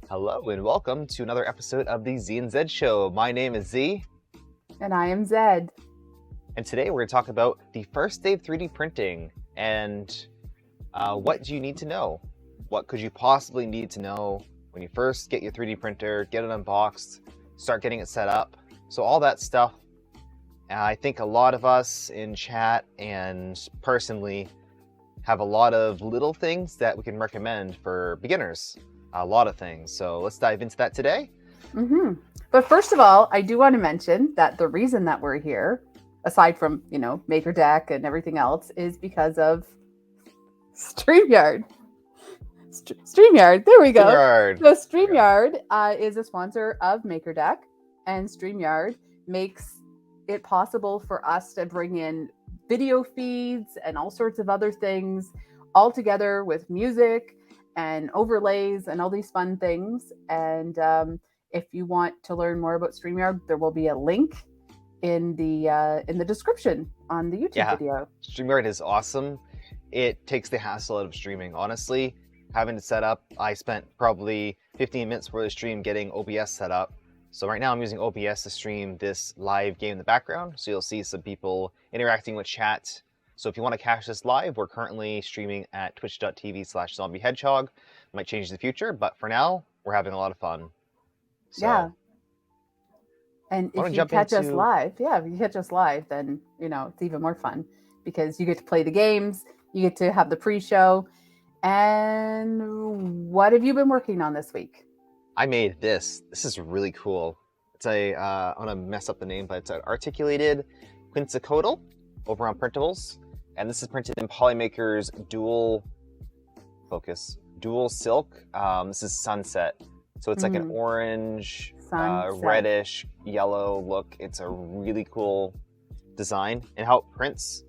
Hello and welcome to another episode of the Zee and Zed show. My name is Zee. And I am Zed. And today we're going to talk about the first day of 3D printing and what do you need to know? What could you possibly need to know when you first get your 3D printer, get it unboxed, start getting it set up. So all that stuff. I think a lot of us in chat and personally have a lot of little things that we can recommend for beginners. A lot of things. So let's dive into that today. But first of all, I do want to mention that the reason that we're here, aside from, MakerDeck and everything else, is because of StreamYard. StreamYard, there we go. StreamYard. So StreamYard is a sponsor of MakerDeck, and StreamYard makes it possible for us to bring in video feeds and all sorts of other things all together with music and overlays and all these fun things. And if you want to learn more about StreamYard, there will be a link in the description on the YouTube video. StreamYard is awesome. It takes the hassle out of streaming. Honestly, having it set up, I spent probably 15 minutes for the stream getting OBS set up. So right now I'm using OBS to stream this live game in the background. So you'll see some people interacting with chat. So if you want to catch this live, we're currently streaming at twitch.tv/zombiehedgehog. Might change in the future, but for now, we're having a lot of fun. So, yeah. And if you catch us live, if you catch us live, then, it's even more fun because you get to play the games, you get to have the pre-show. And what have you been working on this week? I made this. This is really cool. It's I want to mess up the name, but it's an articulated quintuple over on printables. And this is printed in Polymaker's dual silk. This is sunset. So it's like an orange, reddish, yellow look. It's a really cool design. And how it prints,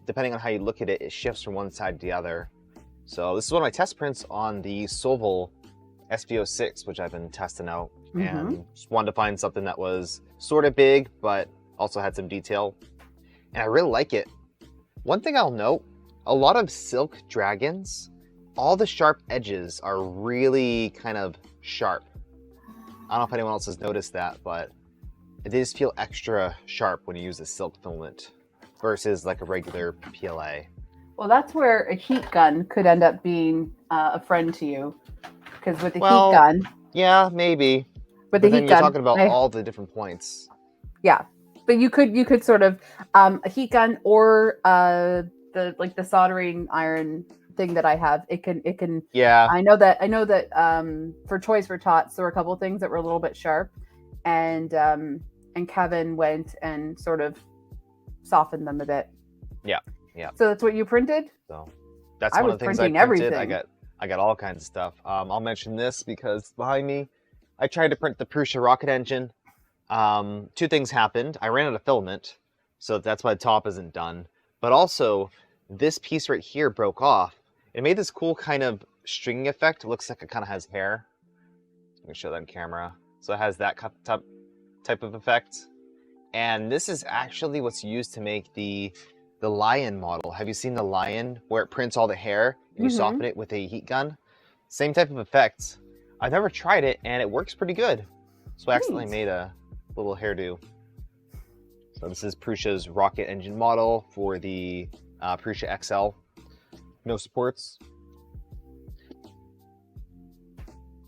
depending on how you look at it, it shifts from one side to the other. So this is one of my test prints on the Soval SPO6, which I've been testing out. And just wanted to find something that was sort of big, but also had some detail. And I really like it. One thing I'll note, a lot of silk dragons, all the sharp edges are really kind of sharp. I don't know if anyone else has noticed that, but it does feel extra sharp when you use a silk filament versus like a regular PLA. Well, that's where a heat gun could end up being a friend to you. Because with the heat gun... Yeah, maybe. But the heat gun... You're talking about all the different points. Yeah. But you could sort of a heat gun or the soldering iron thing that I have. It can. Yeah. I know that for Toys for Tots there were a couple of things that were a little bit sharp, and Kevin went and sort of softened them a bit. Yeah. So that's what you printed. So that's one of the things I printed. Everything. I got all kinds of stuff. I'll mention this because behind me, I tried to print the Prusa rocket engine. Two things happened. I ran out of filament, so that's why the top isn't done. But also, this piece right here broke off. It made this cool kind of stringing effect. It looks like it kind of has hair. Let me show that on camera. So it has that type of effect. And this is actually what's used to make the lion model. Have you seen the lion where it prints all the hair and you soften it with a heat gun? Same type of effect. I've never tried it and it works pretty good. So I accidentally made a little hairdo. So this is Prusa's rocket engine model for the Prusa XL. No supports.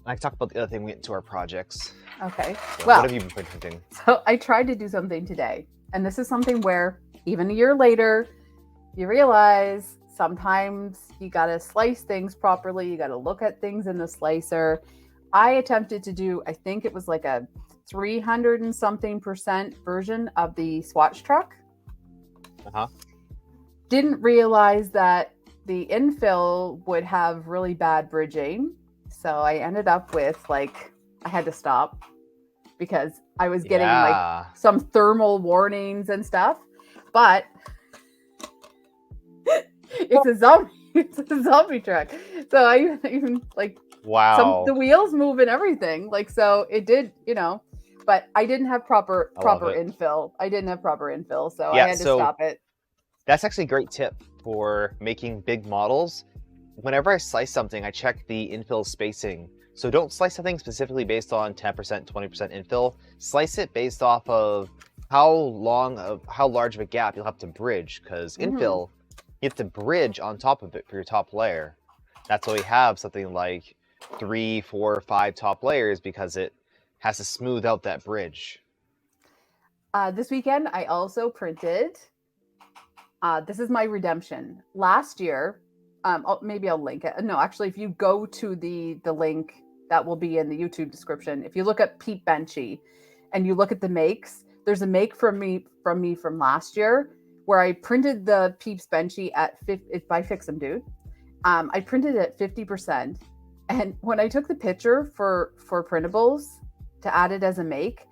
I can talk about the other thing we get into our projects. Okay. So what have you been printing? So I tried to do something today. And this is something where even a year later, you realize sometimes you got to slice things properly. You got to look at things in the slicer. I attempted to do, I think it was like a 300 and something % version of the Swatch truck. Didn't realize that the infill would have really bad bridging. So I ended up with I had to stop because I was getting some thermal warnings and stuff. But it's a zombie truck. So I even wow. The wheels move and everything. So it did, but I didn't have proper infill. So I had to stop it. That's actually a great tip for making big models. Whenever I slice something, I check the infill spacing. So don't slice something specifically based on 10%, 20% infill. Slice it based off of how large of a gap you'll have to bridge, because infill, you have to bridge on top of it for your top layer. That's why we have something like 3, 4, 5 top layers, because it has to smooth out that bridge. This weekend, I also printed. This is my redemption. Last year, maybe I'll link it. No, actually, if you go to the link that will be in the YouTube description, if you look at Pete Benchy and you look at the makes, there's a make from me from last year where I printed the Peeps Benchy at it's by Fix 'em Dude. I printed it at 50%, and when I took the picture for printables to add it as a make,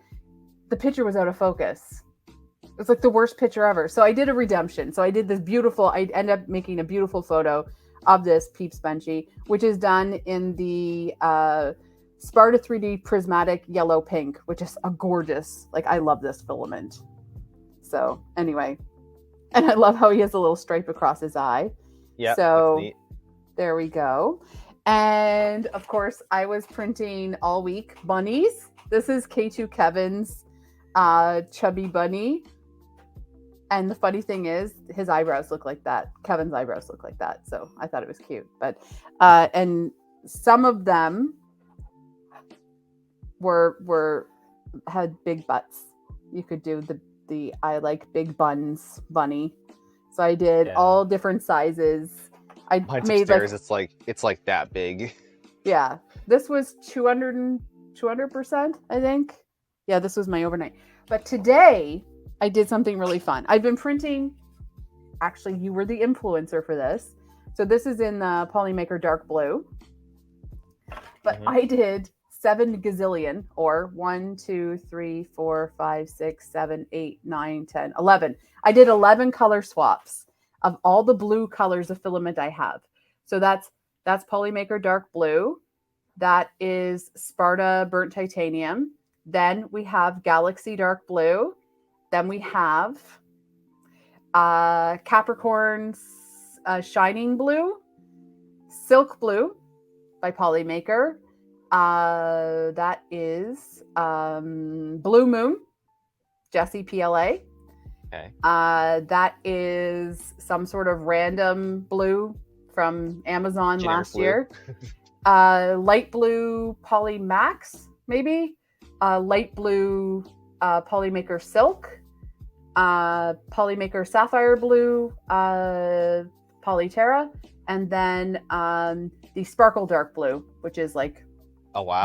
the picture was out of focus. It's like the worst picture ever. So I did a redemption. So I did this beautiful, I ended up making a beautiful photo of this Peeps Benchy, which is done in the Sparta 3D prismatic yellow pink, which is a gorgeous, like, I love this filament. So anyway, and I love how he has a little stripe across his eye. Yeah. So there we go. And of course, I was printing all week bunnies. This is K2 Kevin's chubby bunny. And the funny thing is, his eyebrows look like that. Kevin's eyebrows look like that. So I thought it was cute. But and some of them had big butts. You could do the I like big buns bunny. So I did all different sizes. Mine's made upstairs, it's like that big. Yeah. This was 200%, I think. Yeah, this was my overnight. But today I did something really fun. I've been printing, actually, you were the influencer for this. So this is in the Polymaker Dark Blue. But I did 7 gazillion, or 1, 2, 3, 4, 5, 6, 7, 8, 9, 10, 11. I did 11 color swaps of all the blue colors of filament I have. So that's Polymaker Dark Blue. That is Sparta Burnt Titanium. Then we have Galaxy Dark Blue. Then we have Capricorn's Shining Blue, Silk Blue by Polymaker. That is Blue Moon, Jesse PLA. Okay. That is some sort of random blue from Amazon last year. Light blue Poly Max, maybe. Light blue Polymaker Silk. Polymaker Sapphire Blue, Polyterra. And then the Sparkle Dark Blue, which is like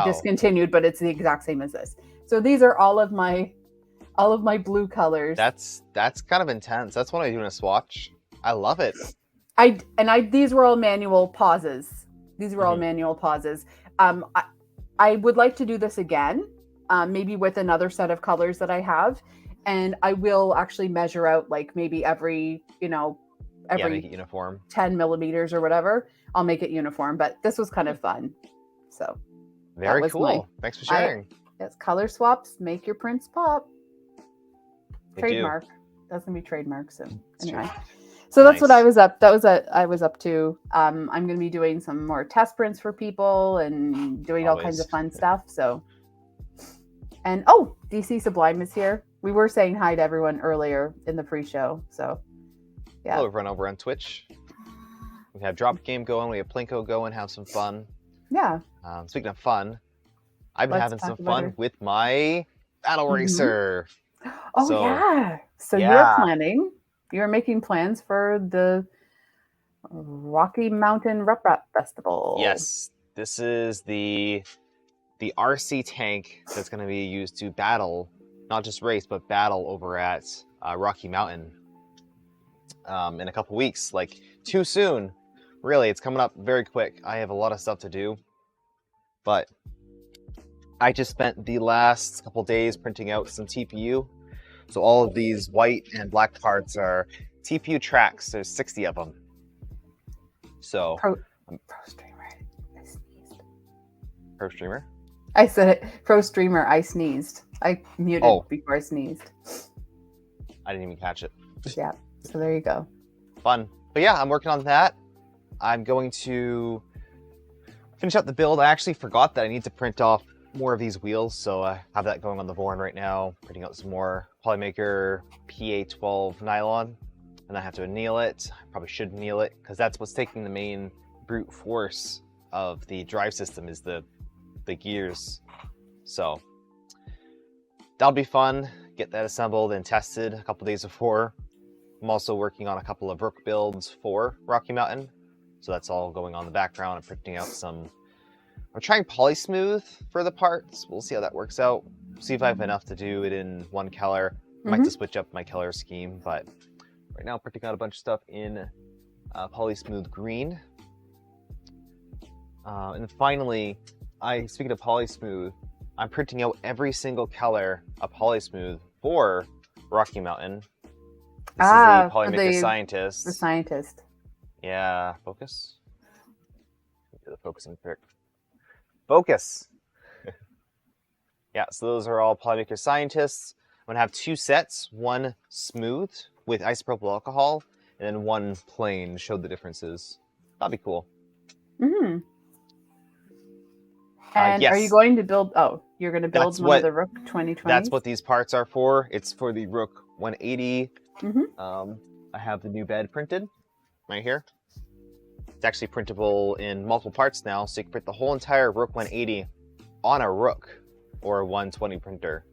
discontinued, but it's the exact same as this. So these are all of my blue colors. That's kind of intense. That's what I do in a swatch. I love it. These were all manual pauses. All manual pauses. I would like to do this again, maybe with another set of colors that I have, and I will actually measure out like maybe every make it uniform, 10 millimeters or whatever. I'll make it uniform, but this was kind of fun. So very cool. Thanks for sharing. Yes, color swaps make your prints pop. Trademark. That's gonna be trademark soon. Anyway. So that's what I was up. I was up to. I'm going to be doing some more test prints for people and doing all kinds of fun stuff. So, and DC Sublime is here. We were saying hi to everyone earlier in the pre-show. So, yeah. Hello, everyone over on Twitch. We have Drop Game going. We have Plinko going. Have some fun. Yeah. Speaking of fun, I've been having some fun with my Battle Racer. Yeah. So you're planning. You're making plans for the Rocky Mountain Rep Rap Festival. Yes, this is the RC tank that's going to be used to battle, not just race, but battle over at Rocky Mountain in a couple weeks. Like, too soon. Really, it's coming up very quick. I have a lot of stuff to do, but I just spent the last couple days printing out some TPU. So all of these white and black parts are TPU tracks. There's 60 of them. So Pro Streamer, I sneezed. Pro Streamer? I said it. Pro Streamer, I sneezed. I muted before I sneezed. I didn't even catch it. Yeah. So there you go. Fun. But yeah, I'm working on that. I'm going to finish up the build. I actually forgot that I need to print off more of these wheels, so I have that going on the board right now, printing out some more Polymaker PA12 nylon, and I have to anneal it. I probably should anneal it, because that's what's taking the main brute force of the drive system, is the gears. So that'll be fun, get that assembled and tested a couple days before. I'm also working on a couple of Rook builds for Rocky Mountain, so that's all going on in the background. I'm printing out some, I'm trying poly smooth for the parts. We'll see how that works out. See if I have enough to do it in one color. I might have to switch up my color scheme, but right now I'm printing out a bunch of stuff in poly smooth green. And finally, speaking of poly smooth, I'm printing out every single color of poly smooth for Rocky Mountain. This is the Polymaker Scientist. The scientist. Yeah, focus. The focusing trick. Focus. Yeah, so those are all Polymaker Scientists. I'm gonna have 2 sets, one smooth with isopropyl alcohol, and then one plain. Show the differences. That'd be cool. Mm-hmm. And yes. Are you going to build? Oh, you're going to build one of the Rook 2020s? That's what these parts are for. It's for the Rook 180. Mm-hmm. I have the new bed printed right here. It's actually printable in multiple parts now, so you can print the whole entire Rook 180 on a Rook or a 120 printer.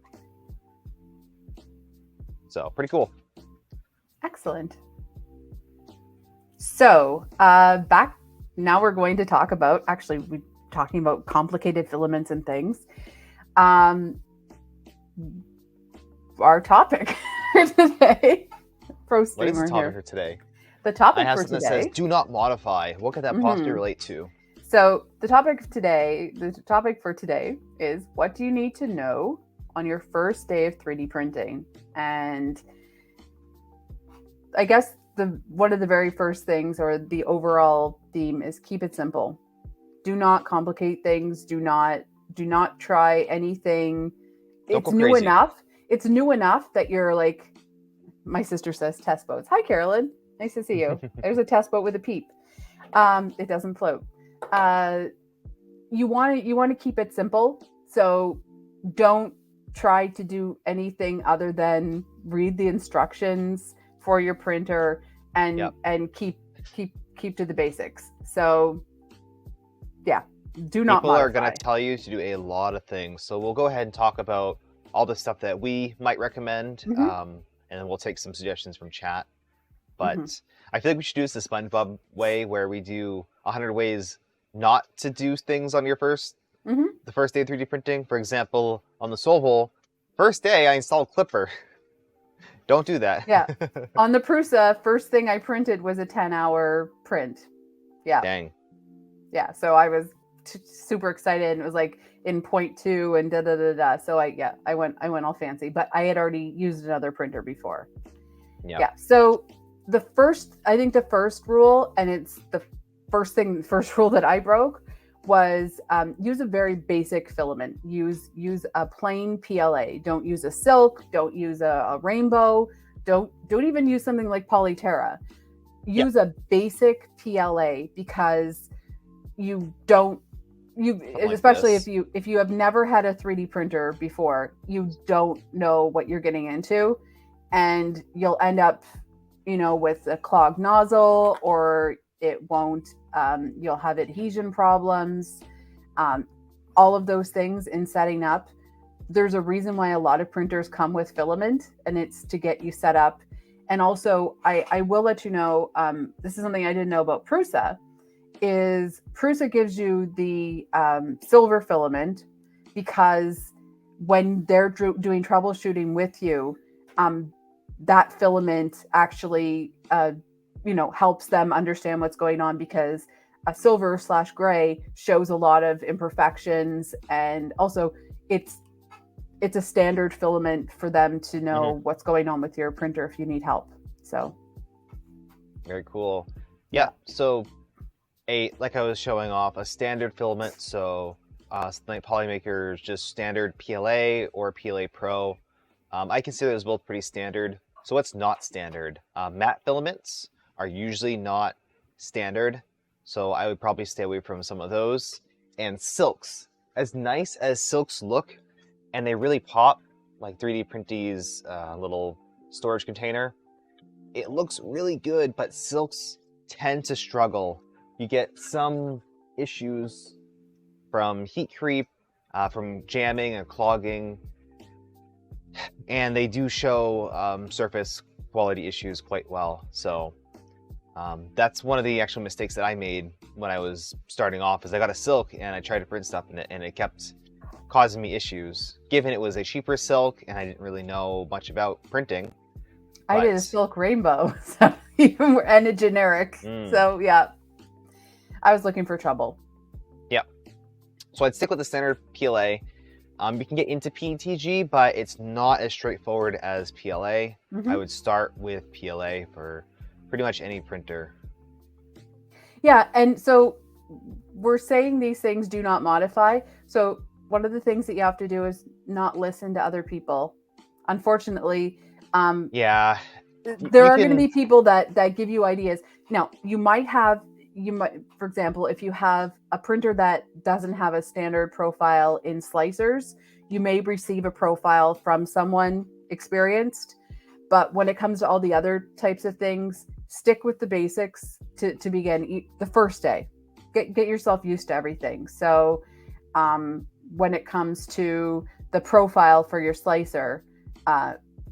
So pretty cool. Excellent. So back now, we're going to talk about talking about complicated filaments and things. Our topic for today. Pro What is the topic here. for today? The topic I have for something today that says, do not modify. What could that possibly relate to? So the topic for today is, what do you need to know on your first day of 3D printing? And I guess one of the very first things, or the overall theme, is keep it simple. Do not complicate things. Do not try anything. It's new enough. It's new enough that you're like, my sister says, test boats. Hi, Carolyn. Nice to see you. There's a test boat with a peep. It doesn't float. You want to keep it simple. So don't try to do anything other than read the instructions for your printer and keep to the basics. So yeah, do not People modify. are going to tell you to do a lot of things. So we'll go ahead and talk about all the stuff that we might recommend, and then we'll take some suggestions from chat. But I feel like we should do this the SpongeBob way, where we do 100 ways not to do things on your the first day of 3D printing. For example, on the Soul Hole, first day I installed Clipper. Don't do that. Yeah. On the Prusa, first thing I printed was a 10-hour print. Yeah. Dang. Yeah. So I was super excited, and it was like in 0.2 and da. So I went all fancy, but I had already used another printer before. Yeah. So the first rule, and it's the first rule that I broke, was use a very basic filament. Use a plain PLA. Don't use a silk. Don't use a rainbow. Don't even use something like Polyterra. Use a basic PLA, because especially if you have never had a 3D printer before, you don't know what you're getting into, and you'll end up with a clogged nozzle, or it won't, you'll have adhesion problems, all of those things in setting up. There's a reason why a lot of printers come with filament, and it's to get you set up. And also, I will let you know, this is something I didn't know about Prusa, is Prusa gives you the silver filament, because when they're doing troubleshooting with you, that filament actually helps them understand what's going on, because a silver/gray shows a lot of imperfections, and also it's a standard filament for them to know what's going on with your printer if you need help. So very cool. Yeah. So like I was showing off, a standard filament. So something like Polymaker's just standard PLA or PLA Pro. I consider those both pretty standard. So what's not standard? Matte filaments are usually not standard, so I would probably stay away from some of those. and silks. As nice as silks look, and they really pop, like 3D Printy's little storage container, it looks really good, but silks tend to struggle. You get some issues from heat creep, from jamming and clogging, and they do show surface quality issues quite well. So that's one of the actual mistakes that I made when I was starting off, is I got a silk and I tried to print stuff in it, and it kept causing me issues, given it was a cheaper silk and I didn't really know much about printing. I did a silk rainbow, so and a generic. So yeah, I was looking for trouble. Yeah. So I'd stick with the standard PLA. You can get into PETG, but it's not as straightforward as PLA. I would start with PLA for pretty much any printer. Yeah, and so we're saying these things do not modify. So one of the things that you have to do is not listen to other people. Unfortunately, yeah, there are going to be people that give you ideas. Now, you might, for example, if you have a printer that doesn't have a standard profile in slicers, you may receive a profile from someone experienced. But when it comes to all the other types of things, stick with the basics to begin the first day. Get yourself used to everything. So when it comes to the profile for your slicer,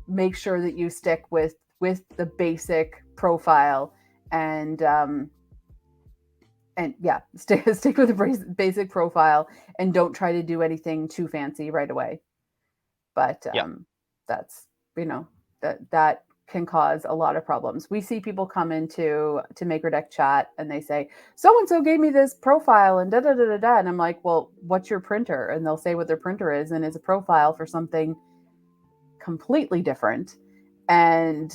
make sure that you stick with the basic profile, and yeah, stick with the basic profile, and don't try to do anything too fancy right away. But that's, that can cause a lot of problems. We see people come into MakerDeck chat and they say, so-and-so gave me this profile and da-da-da-da-da. And I'm like, well, what's your printer? And they'll say what their printer is, and it's a profile for something completely different. And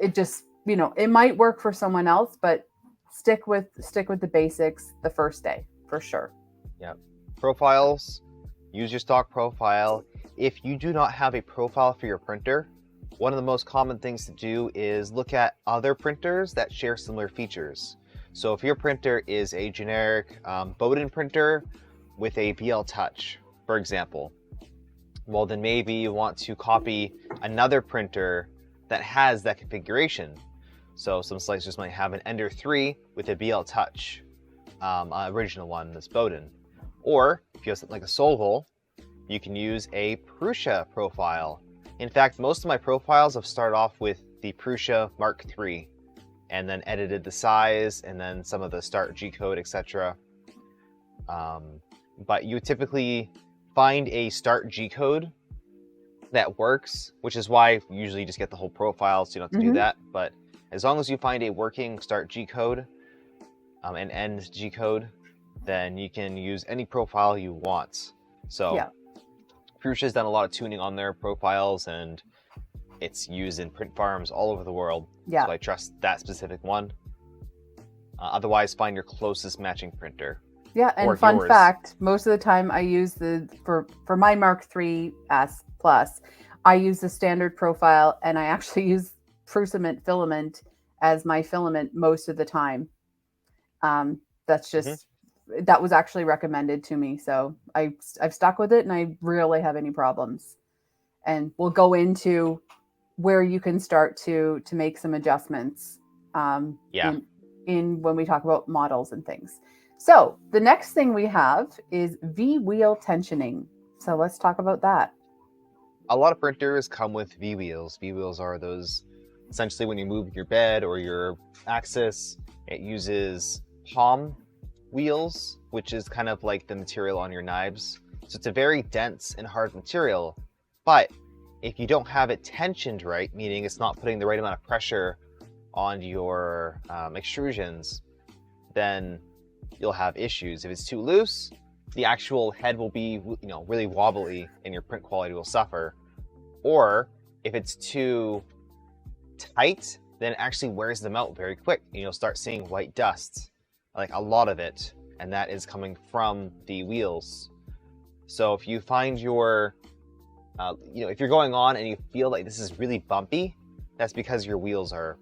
it just, it might work for someone else, but stick with the basics the first day for sure. Yeah. Profiles, use your stock profile. If you do not have a profile for your printer, one of the most common things to do is look at other printers that share similar features. So if your printer is a generic Bowden printer with a BL Touch, for example, well, then maybe you want to copy another printer that has that configuration. So some slicers might have an Ender 3 with a BL Touch, original one, this Bowden. Or if you have something like a Solvol, you can use a Prusa profile. In fact, most of my profiles have started off with the Prusa Mark III, and then edited the size and then some of the start G-code, etc. But you typically find a start G-code that works, which is why you usually just get the whole profile, so you don't have to do that. But as long as you find a working start G-code and end G-code, then you can use any profile you want. So Prusa's done a lot of tuning on their profiles, and it's used in print farms all over the world. So I trust that specific one. Otherwise, find your closest matching printer. Yeah, and fun fact, most of the time I use for my Mark III S Plus, I use the standard profile, and I actually use Prusa filament as my filament most of the time. That's just that was actually recommended to me, so I've stuck with it, and I rarely have any problems. And we'll go into where you can start to make some adjustments in when we talk about models and things. So the next thing we have is V-wheel tensioning. So let's talk about that. A lot of printers come with V-wheels. V-wheels are those, essentially when you move your bed or your axis, it uses palm wheels, which is kind of like the material on your knives. So it's a very dense and hard material, but if you don't have it tensioned right, meaning it's not putting the right amount of pressure on your extrusions, then you'll have issues. If it's too loose, the actual head will be, really wobbly, and your print quality will suffer. Or if it's too tight, then it actually wears them out very quick, and you'll start seeing white dust, like a lot of it, and that is coming from the wheels. So if you find your, if you're going on and you feel like this is really bumpy, that's because your wheels are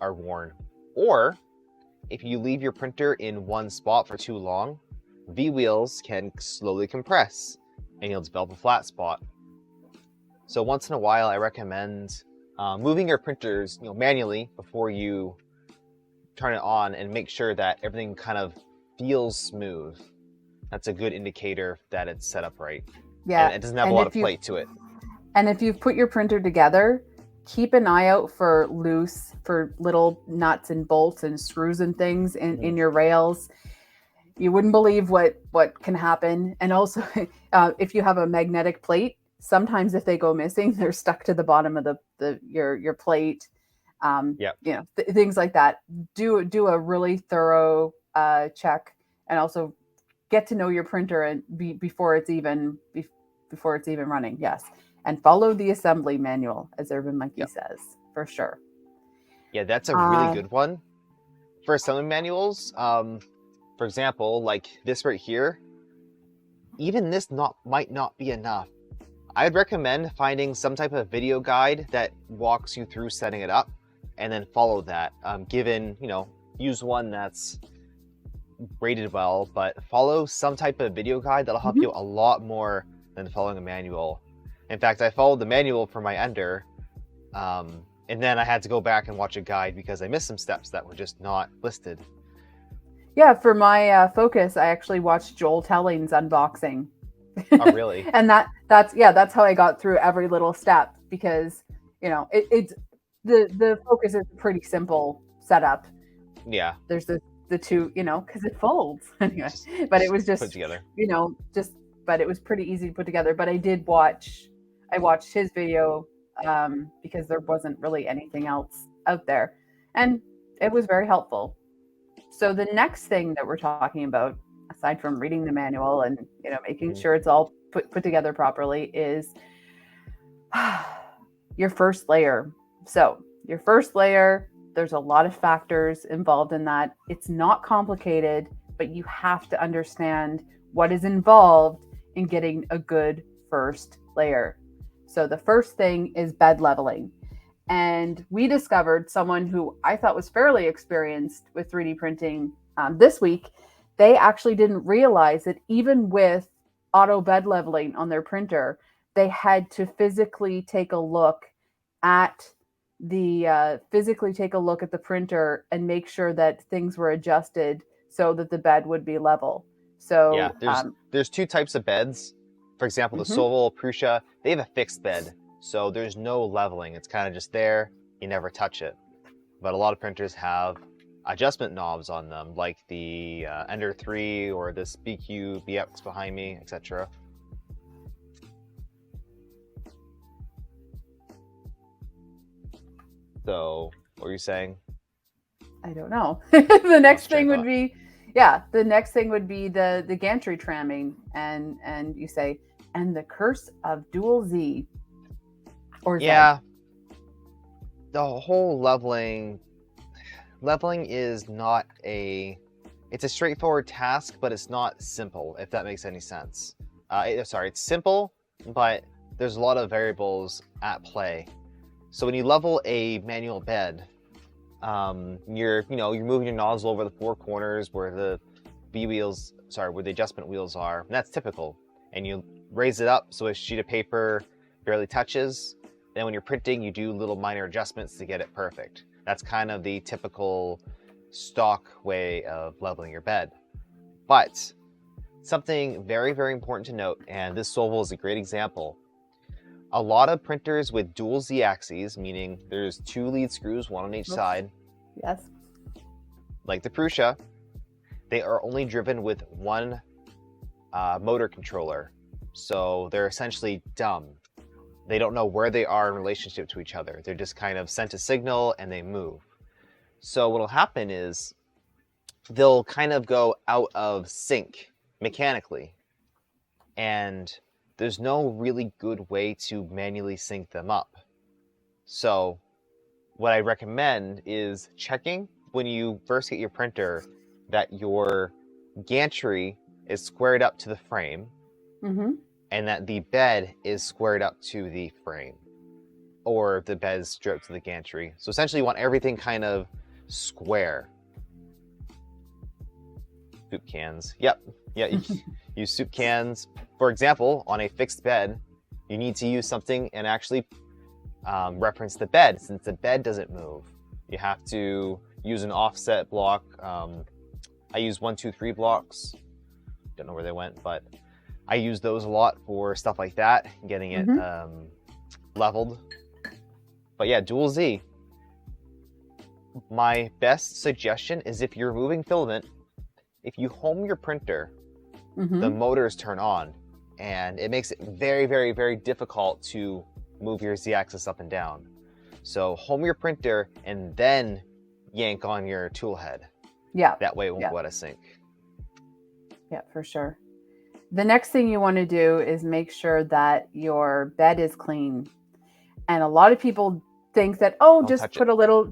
worn. Or if you leave your printer in one spot for too long, V wheels can slowly compress and you'll develop a flat spot. So once in a while, I recommend moving your printers manually before you turn it on and make sure that everything kind of feels smooth. That's a good indicator that it's set up right. Yeah. And it doesn't have a lot of play to it. And if you've put your printer together, keep an eye out for little nuts and bolts and screws and things in your rails. You wouldn't believe what can happen. And also, if you have a magnetic plate, sometimes if they go missing, they're stuck to the bottom of your plate. Things like that. Do a really thorough check, and also get to know your printer and before it's even running. Yes. And follow the assembly manual, as Urban Monkey says, for sure. Yeah, that's a really good one. For assembly manuals, for example, like this right here, even this might not be enough. I'd recommend finding some type of video guide that walks you through setting it up, and then follow that. Use one that's rated well, but follow some type of video guide that'll help you a lot more than following a manual. In fact, I followed the manual for my Ender, and then I had to go back and watch a guide because I missed some steps that were just not listed. Yeah, for my Focus, I actually watched Joel Telling's unboxing. Oh, really? And that's how I got through every little step, because it's the Focus is a pretty simple setup. Yeah. There's the two, because it folds anyway. But it was just put together. But it was pretty easy to put together. But I watched his video because there wasn't really anything else out there, and it was very helpful. So the next thing that we're talking about, aside from reading the manual and making sure it's all put together properly, is your first layer. So your first layer, there's a lot of factors involved in that. It's not complicated, but you have to understand what is involved in getting a good first layer. So the first thing is bed leveling. And we discovered someone who I thought was fairly experienced with 3D printing this week. They actually didn't realize that even with auto bed leveling on their printer, they had to physically take a look at the printer and make sure that things were adjusted so that the bed would be level. So yeah, there's two types of beds. For example, the Soval, Prusa, they have a fixed bed, so there's no leveling. It's kind of just there. You never touch it. But a lot of printers have adjustment knobs on them, like the Ender 3 or this BQ BX behind me, etc. So, what were you saying? I don't know. The next thing would be the Gantry tramming, and you say, and the curse of dual Z. Or yeah, the whole leveling is not it's a straightforward task, but it's not simple, if that makes any sense. It's simple, but there's a lot of variables at play. So when you level a manual bed, you're moving your nozzle over the four corners where the where the adjustment wheels are, and that's typical. And you raise it up so a sheet of paper barely touches. Then when you're printing, you do little minor adjustments to get it perfect. That's kind of the typical stock way of leveling your bed. But something very, very important to note, and this Soval is a great example. A lot of printers with dual Z-axes, meaning there's two lead screws, one on each side. Yes. Like the Prusa, they are only driven with one motor controller. So they're essentially dumb. They don't know where they are in relationship to each other. They're just kind of sent a signal and they move. So what'll happen is they'll kind of go out of sync mechanically. And there's no really good way to manually sync them up. So what I recommend is checking when you first get your printer that your gantry is squared up to the frame. Mm-hmm. And that the bed is squared up to the frame, or the bed is straight to the gantry. So essentially you want everything kind of square. Soup cans. Yep. Yeah, you use soup cans. For example, on a fixed bed, you need to use something and actually reference the bed. Since the bed doesn't move, you have to use an offset block. I use 1, 2, 3 blocks. Don't know where they went, but I use those a lot for stuff like that, getting it leveled. But yeah, dual Z. My best suggestion is if you're moving filament, if you home your printer, the motors turn on, and it makes it very, very, very difficult to move your Z-axis up and down. So home your printer and then yank on your tool head. Yeah. That way it won't go out of sync. Yeah, for sure. The next thing you want to do is make sure that your bed is clean. And a lot of people think that, oh, just put a little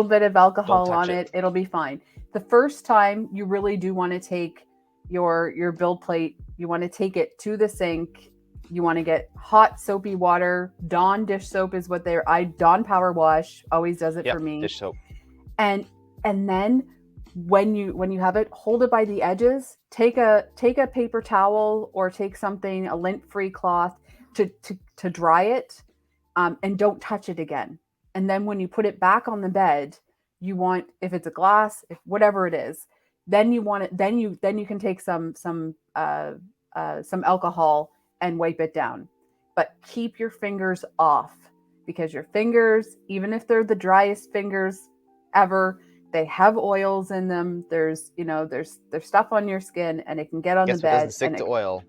bit of alcohol on it. It'll be fine. The first time you really do want to take your build plate, you want to take it to the sink. You want to get hot soapy water. Dawn dish soap is what Dawn Power Wash always does it for me. Dish soap. And then when you have it, hold it by the edges. Take a paper towel or take something, a lint-free cloth to dry it, and don't touch it again. And then when you put it back on the bed, you want, if it's a glass, if whatever it is, then you want it. Then you can take some alcohol and wipe it down. But keep your fingers off, because your fingers, even if they're the driest fingers ever, they have oils in them. There's stuff on your skin, and it can get on the bed. Doesn't stick to oil.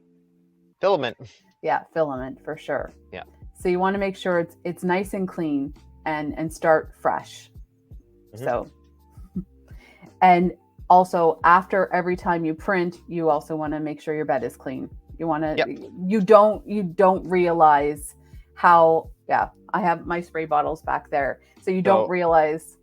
Filament. Yeah, filament for sure. Yeah. So you want to make sure it's nice and clean and start fresh. So, and also after every time you print, you also want to make sure your bed is clean. You want to, you don't realize how, I have my spray bottles back there. So you don't realize,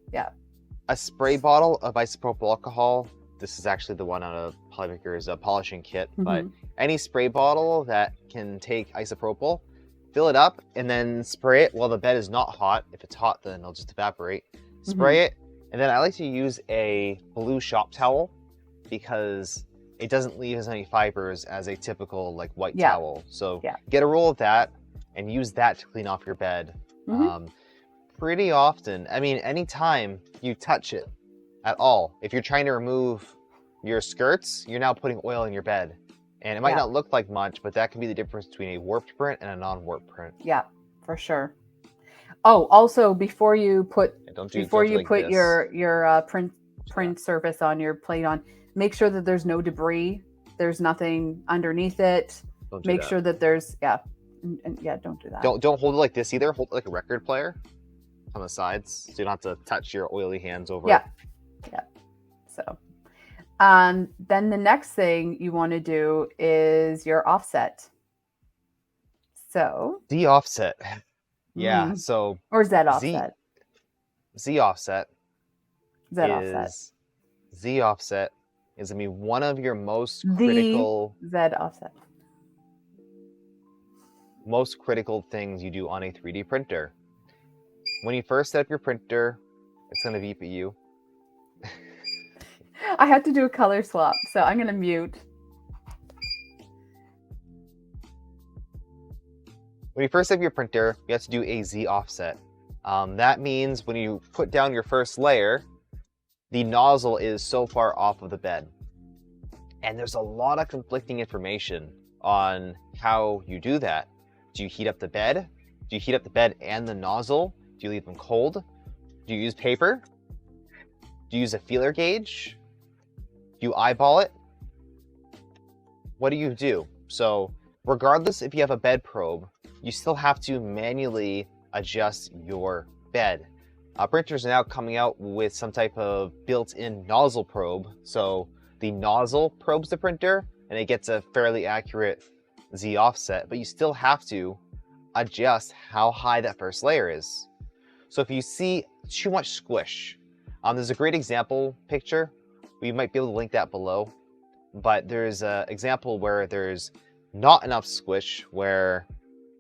a spray bottle of isopropyl alcohol. This is actually the one out of Polymaker's polishing kit, but any spray bottle that can take isopropyl, fill it up and then spray it while the bed is not hot. If it's hot, then it'll just evaporate. Spray it, and then I like to use a blue shop towel because it doesn't leave as many fibers as a typical like white towel. So get a roll of that and use that to clean off your bed. Pretty often, I mean, anytime you touch it at all, if you're trying to remove your skirts, you're now putting oil in your bed. And it might not look like much, but that can be the difference between a warped print and a non-warped print. Yeah, for sure. Oh, also before you put your print surface on your plate on, make sure that there's no debris. There's nothing underneath it. Make sure that there's don't do that. Don't hold it like this either. Hold it like a record player on the sides, so you don't have to touch your oily hands over it. Yeah. So, then the next thing you want to do is your offset. So the offset. Yeah, so or Z offset. Z offset. Z offset. Z offset is gonna be one of your most critical Z offset. Most critical things you do on a 3D printer. When you first set up your printer, it's gonna beep at you. I had to do a color swap, so I'm gonna mute. When you first set up your printer, you have to do a Z offset. That means when you put down your first layer, the nozzle is so far off of the bed. And there's a lot of conflicting information on how you do that. Do you heat up the bed? Do you heat up the bed and the nozzle? Do you leave them cold? Do you use paper? Do you use a feeler gauge? Do you eyeball it? What do you do? So regardless if you have a bed probe, you still have to manually adjust your bed. Printers are now coming out with some type of built-in nozzle probe. So the nozzle probes the printer and it gets a fairly accurate Z offset, but you still have to adjust how high that first layer is. So if you see too much squish, there's a great example picture. We might be able to link that below, but there's an example where there's not enough squish, where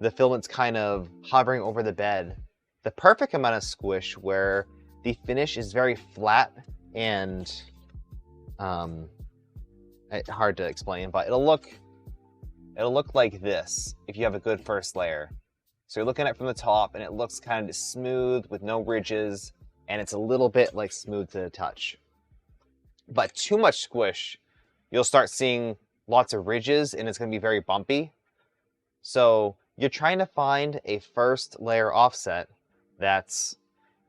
the filament's kind of hovering over the bed. The perfect amount of squish where the finish is very flat and hard to explain, but it'll look like this if you have a good first layer. So you're looking at it from the top, and it looks kind of smooth with no ridges, and it's a little bit like smooth to the touch. But too much squish, you'll start seeing lots of ridges, and it's going to be very bumpy. So you're trying to find a first layer offset that's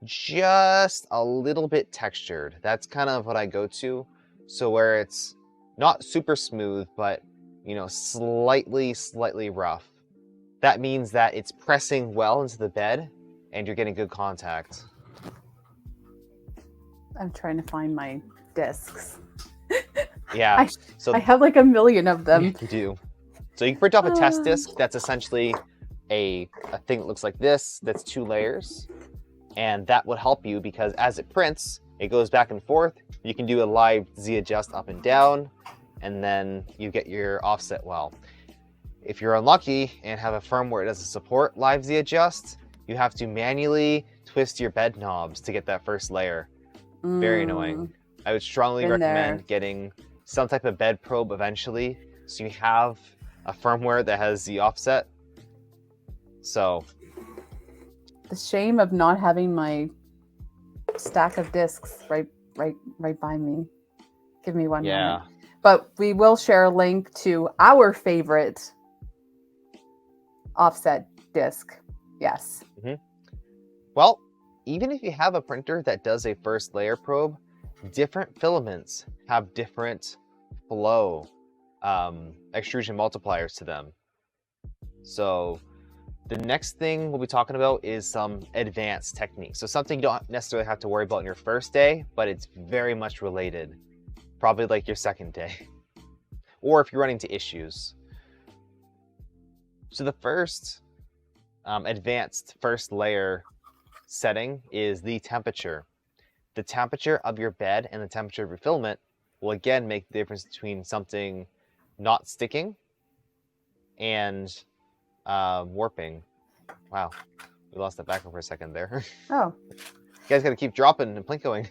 just a little bit textured. That's kind of what I go to. So where it's not super smooth, but you know, slightly rough. That means that it's pressing well into the bed and you're getting good contact. I'm trying to find my discs. Yeah. I have like a million of them. You do. So you can print off a test disc that's essentially a thing that looks like this, that's 2 layers. And that would help you because as it prints, it goes back and forth. You can do a live Z adjust up and down, and then you get your offset well. If you're unlucky and have a firmware that doesn't support live Z adjust, you have to manually twist your bed knobs to get that first layer. Very annoying. I would strongly recommend getting some type of bed probe eventually, so you have a firmware that has the offset. So the shame of not having my stack of discs right by me. Give me one moment. But we will share a link to our favorite offset disc. Yes. Well, even if you have a printer that does a first layer probe, different filaments have different flow extrusion multipliers to them. So the next thing we'll be talking about is some advanced techniques. So something you don't necessarily have to worry about in your first day, but it's very much related. Probably like your second day. Or if you're running into issues. So the first advanced first layer setting is the temperature. The temperature of your bed and the temperature of your filament will again make the difference between something not sticking and warping. Wow, we lost that background for a second there. Oh. You guys gotta keep dropping and plinkoing.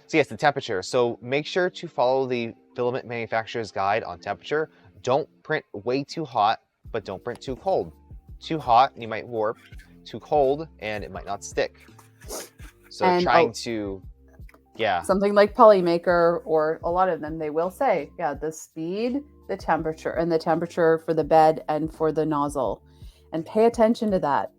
So yes, the temperature. So make sure to follow the filament manufacturer's guide on temperature. Don't print way too hot, but don't print too cold. Too hot, and you might warp. Too cold, and it might not stick. So and, trying to, something like Polymaker or a lot of them, they will say, the speed, the temperature, and the temperature for the bed and for the nozzle, and pay attention to that.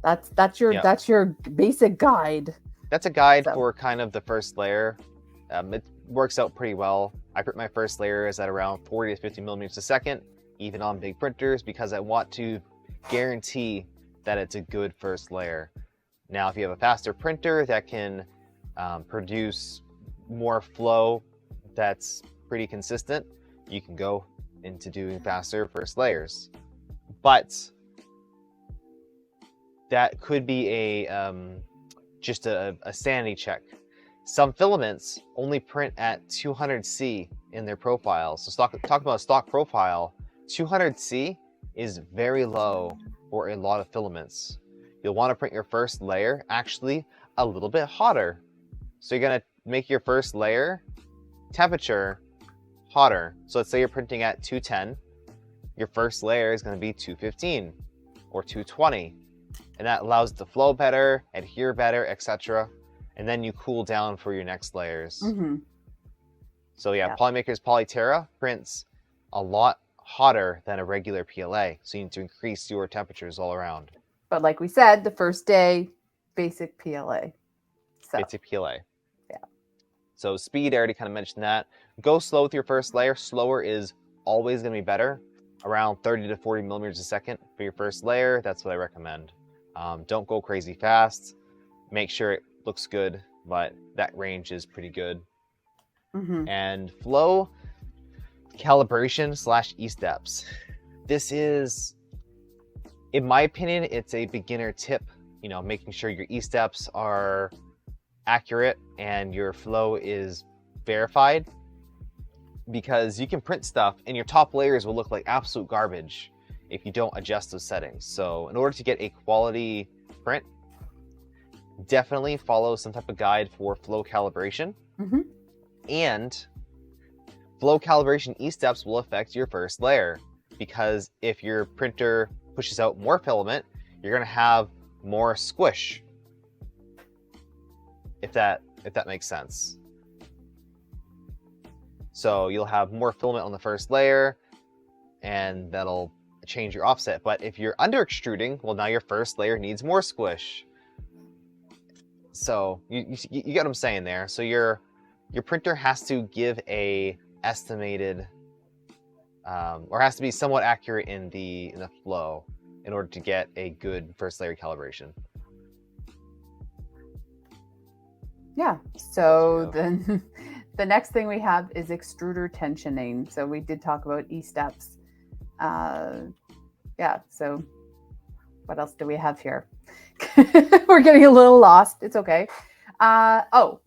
That's your basic guide. That's a guide for kind of the first layer. It works out pretty well. I print my first layer is at around 40 to 50 millimeters a second, even on big printers, because I want to guarantee that it's a good first layer. Now, if you have a faster printer that can produce more flow that's pretty consistent, you can go into doing faster first layers. But that could be just a sanity check. Some filaments only print at 200C in their profile. So talk about a stock profile, 200C is very low for a lot of filaments. You'll want to print your first layer actually a little bit hotter. So you're going to make your first layer temperature hotter. So let's say you're printing at 210. Your first layer is going to be 215 or 220. And that allows it to flow better, adhere better, etc. And then you cool down for your next layers. So Polymaker's Polyterra prints a lot hotter than a regular PLA. So you need to increase your temperatures all around. But like we said, the first day, basic PLA. Basic PLA. So speed, I already kind of mentioned that. Go slow with your first layer. Slower is always going to be better. Around 30 to 40 millimeters a second for your first layer. That's what I recommend. Don't go crazy fast. Make sure it looks good, but that range is pretty good. And flow calibration / Esteps. This is, in my opinion, it's a beginner tip. You know, making sure your Esteps are accurate and your flow is verified, because you can print stuff and your top layers will look like absolute garbage if you don't adjust those settings. So in order to get a quality print, definitely follow some type of guide for flow calibration. And flow calibration E-steps will affect your first layer, because if your printer pushes out more filament, you're going to have more squish. If that makes sense. So you'll have more filament on the first layer, and that'll change your offset. But if you're under extruding, well, now your first layer needs more squish. So you get what I'm saying there. So your printer has to give a estimated, or has to be somewhat accurate in the flow in order to get a good first layer calibration. Yeah. So then the next thing we have is extruder tensioning. So we did talk about E-steps. Yeah. So what else do we have here? We're getting a little lost. It's okay. So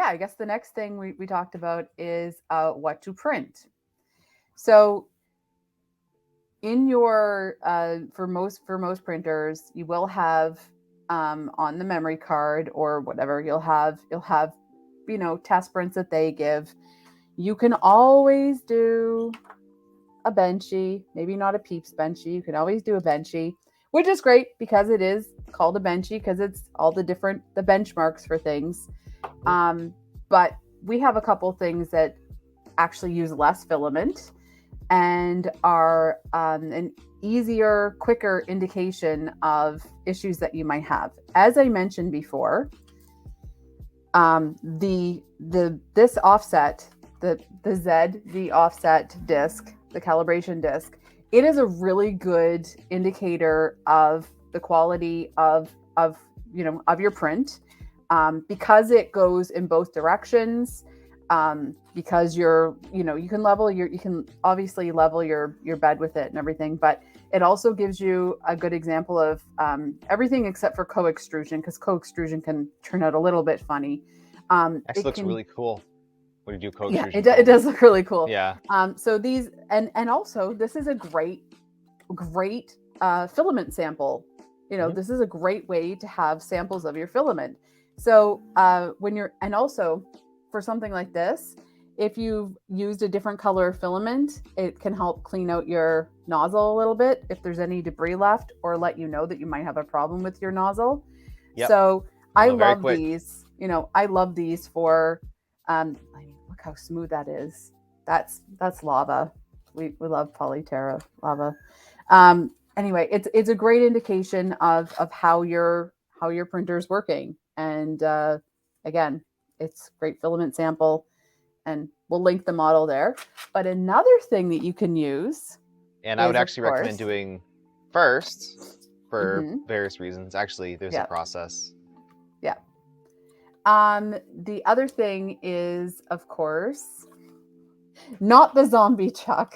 I guess the next thing we talked about is what to print. So in your for most printers, you will have on the memory card or whatever, you'll have test prints that they give. You can always do a benchy, maybe not a Peeps benchy. You can always do a benchy, which is great because it is called a benchy because it's all the benchmarks for things. But we have a couple things that actually use less filament and are an easier, quicker indication of issues that you might have. As I mentioned before, this offset, the Zed, the offset disc, the calibration disc, it is a really good indicator of the quality of your print, because it goes in both directions. Because you can obviously level your bed with it and everything, but it also gives you a good example of everything except for co-extrusion, because co-extrusion can turn out a little bit funny. Actually looks really cool when you do co-extrusion. Yeah, it does look really cool. Yeah. So these, and also this is a great filament sample. This is a great way to have samples of your filament. So and also for something like this, if you've used a different color filament, it can help clean out your nozzle a little bit if there's any debris left, or let you know that you might have a problem with your nozzle. Yep. So I love these. I love these for. Look how smooth that is. That's lava. We love Polyterra lava. Anyway, it's a great indication of how your printer's working. And again, it's great filament sample, and we'll link the model there. But another thing that you can use, and I would actually recommend doing first for various reasons. Actually, there's a process. Yeah. The other thing is, of course, not the zombie chuck,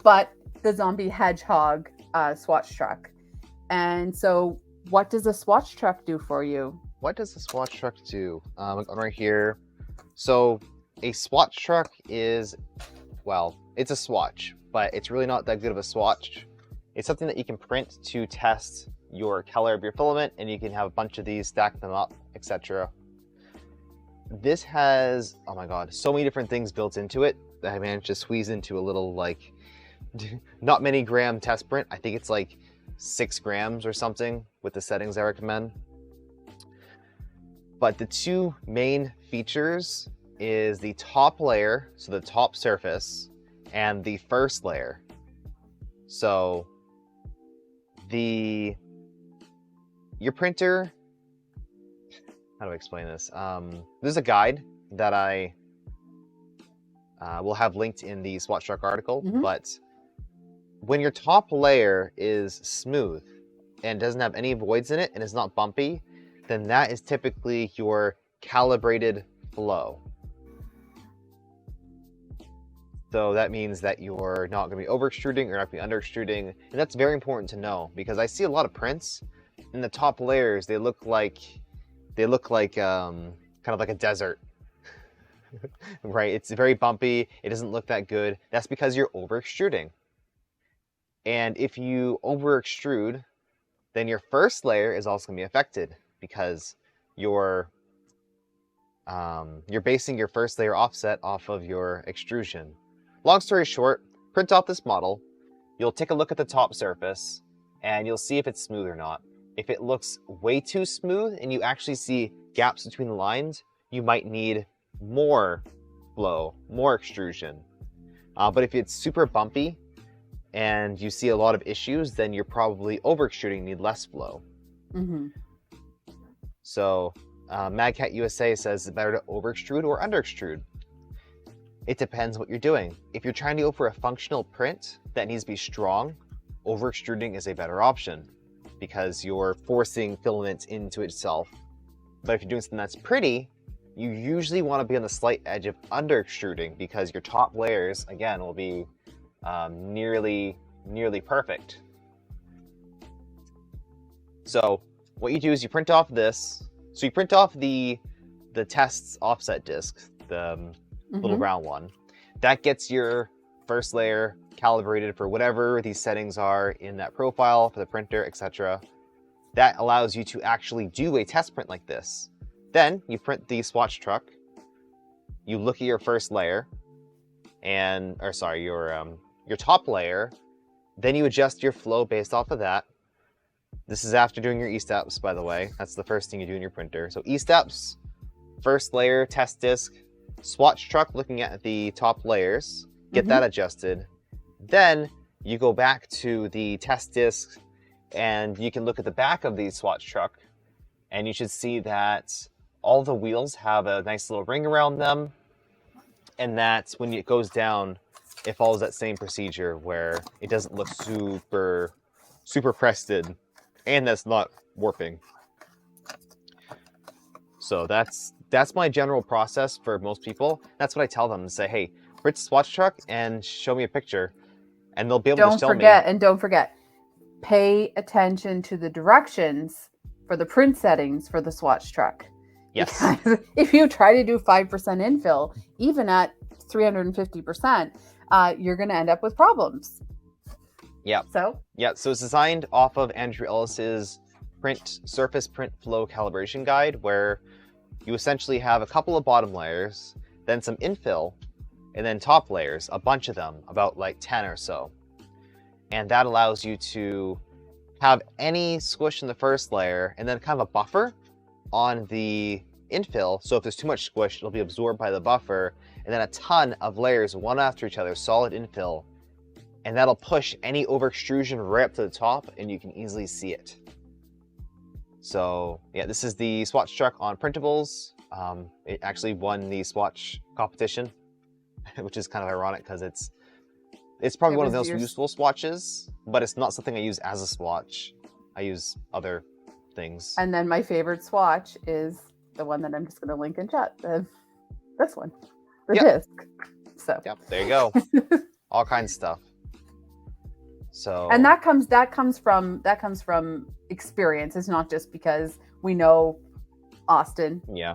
but the zombie hedgehog swatch truck. And so what does a swatch truck do for you? What does a swatch truck do? Right here. So a swatch truck is, well, it's a swatch, but it's really not that good of a swatch. It's something that you can print to test your color of your filament, and you can have a bunch of these, stack them up, etc. This has, oh my god, so many different things built into it that I managed to squeeze into a little, like, not many gram test print. I think it's like 6 grams or something with the settings I recommend. But the two main features is the top layer, so the top surface, and the first layer. So your printer, how do I explain this? There's a guide that I will have linked in the swatch truck article, but when your top layer is smooth and doesn't have any voids in it and is not bumpy, then that is typically your calibrated flow. So that means that you're not going to be over extruding or not be under extruding, and that's very important to know, because I see a lot of prints in the top layers. They look like kind of like a desert, right? It's very bumpy. It doesn't look that good. That's because you're over extruding. And if you over extrude, then your first layer is also going to be affected, because your you're basing your first layer offset off of your extrusion. Long story short, print off this model, you'll take a look at the top surface, and you'll see if it's smooth or not. If it looks way too smooth and you actually see gaps between the lines, you might need more flow, more extrusion. But if it's super bumpy and you see a lot of issues, then you're probably over extruding, need less flow. Mm-hmm. So Magcat USA says it's better to over extrude or under extrude. It depends what you're doing. If you're trying to go for a functional print that needs to be strong, over extruding is a better option because you're forcing filament into itself. But if you're doing something that's pretty, you usually want to be on the slight edge of under extruding because your top layers, again, will be nearly perfect. So what you do is you print off this. So you print off the test's offset disc, the little round one. That gets your first layer calibrated for whatever these settings are in that profile for the printer, etc. That allows you to actually do a test print like this. Then you print the swatch truck. You look at your first layer, your top layer. Then you adjust your flow based off of that. This is after doing your Esteps, by the way. That's the first thing you do in your printer. So Esteps, first layer, test disc, swatch truck looking at the top layers, get that adjusted. Then you go back to the test disc and you can look at the back of the swatch truck and you should see that all the wheels have a nice little ring around them. And that's when it goes down, it follows that same procedure where it doesn't look super crested and that's not warping. So that's my general process for most people. That's what I tell them, to say, hey, print the swatch truck and show me a picture. And they'll be able to tell me. Don't forget, pay attention to the directions for the print settings for the swatch truck. Yes. Because if you try to do 5% infill, even at 350%, you're going to end up with problems. Yeah. So it's designed off of Andrew Ellis's surface print flow calibration guide, where you essentially have a couple of bottom layers, then some infill, and then top layers, a bunch of them, about like 10 or so. And that allows you to have any squish in the first layer and then kind of a buffer on the infill. So if there's too much squish, it'll be absorbed by the buffer, and then a ton of layers, one after each other, solid infill. And that'll push any over extrusion right up to the top and you can easily see it. So yeah, this is the swatch truck on printables. It actually won the swatch competition, which is kind of ironic because it's probably one of the most useful swatches, but it's not something I use as a swatch. I use other things. And then my favorite swatch is the one that I'm just going to link in chat. This one, the disc. So there you go. All kinds of stuff. So and that comes from experience. It's not just because we know Austin. Yeah.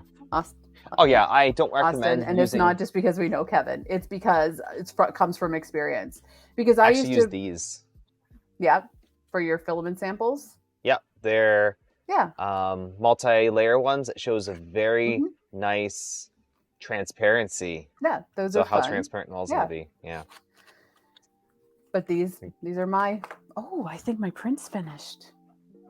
Oh yeah, I don't recommend. And it's not just because we know Kevin. It's because it comes from experience. Because I used to use these. Yeah, for your filament samples. Yep, they're multi-layer ones. It shows a very nice transparency. Yeah, those are fun. How transparent nozzle will be. Yeah. But these are my. Oh, I think my print's finished.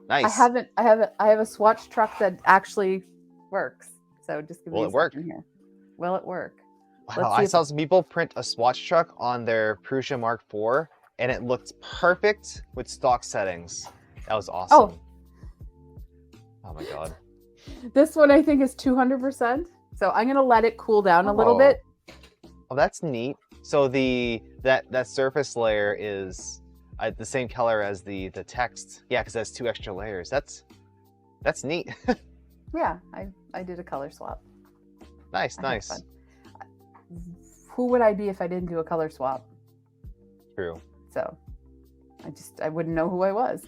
Nice. I have a swatch truck that actually works. So just give me a second here. Will it work? Wow, I saw some people print a swatch truck on their Prusa Mark IV, and it looked perfect with stock settings. That was awesome. Oh my god. This one I think is 200%. So I'm gonna let it cool down a little bit. Oh, that's neat. So that surface layer is the same color as the text. Yeah, because it has 2 extra layers. That's neat. Yeah, I did a color swap. Nice. Who would I be if I didn't do a color swap? True. So I wouldn't know who I was.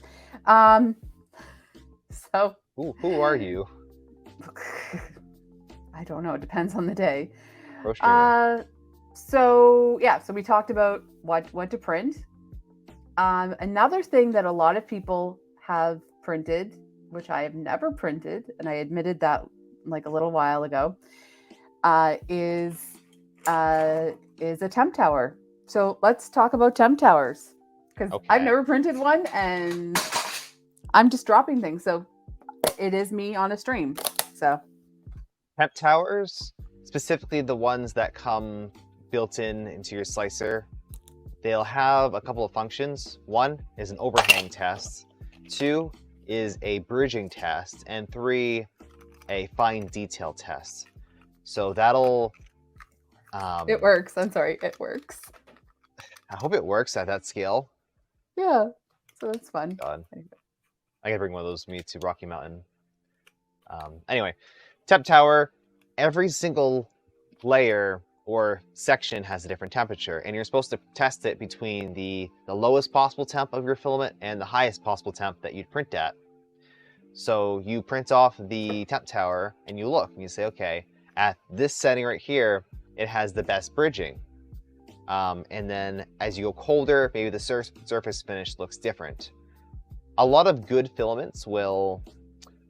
So who are you? I don't know. It depends on the day. So we talked about what to print. Another thing that a lot of people have printed, which I have never printed, and I admitted that like a little while ago, is a temp tower. So let's talk about temp towers, because I've never printed one and I'm just dropping things. So it is me on a stream. So temp towers, specifically the ones that come built into your slicer, they'll have a couple of functions. One is an overhang test, 2 is a bridging test, and 3, a fine detail test. So that'll... it works. I'm sorry, it works. I hope it works at that scale. Yeah, so that's fun. God. I gotta bring one of those with me to Rocky Mountain. Anyway, temp tower, every single layer or section has a different temperature, and you're supposed to test it between the lowest possible temp of your filament and the highest possible temp that you'd print at. So you print off the temp tower and you look and you say, okay, at this setting right here, it has the best bridging. And then as you go colder, maybe the surface finish looks different. A lot of good filaments will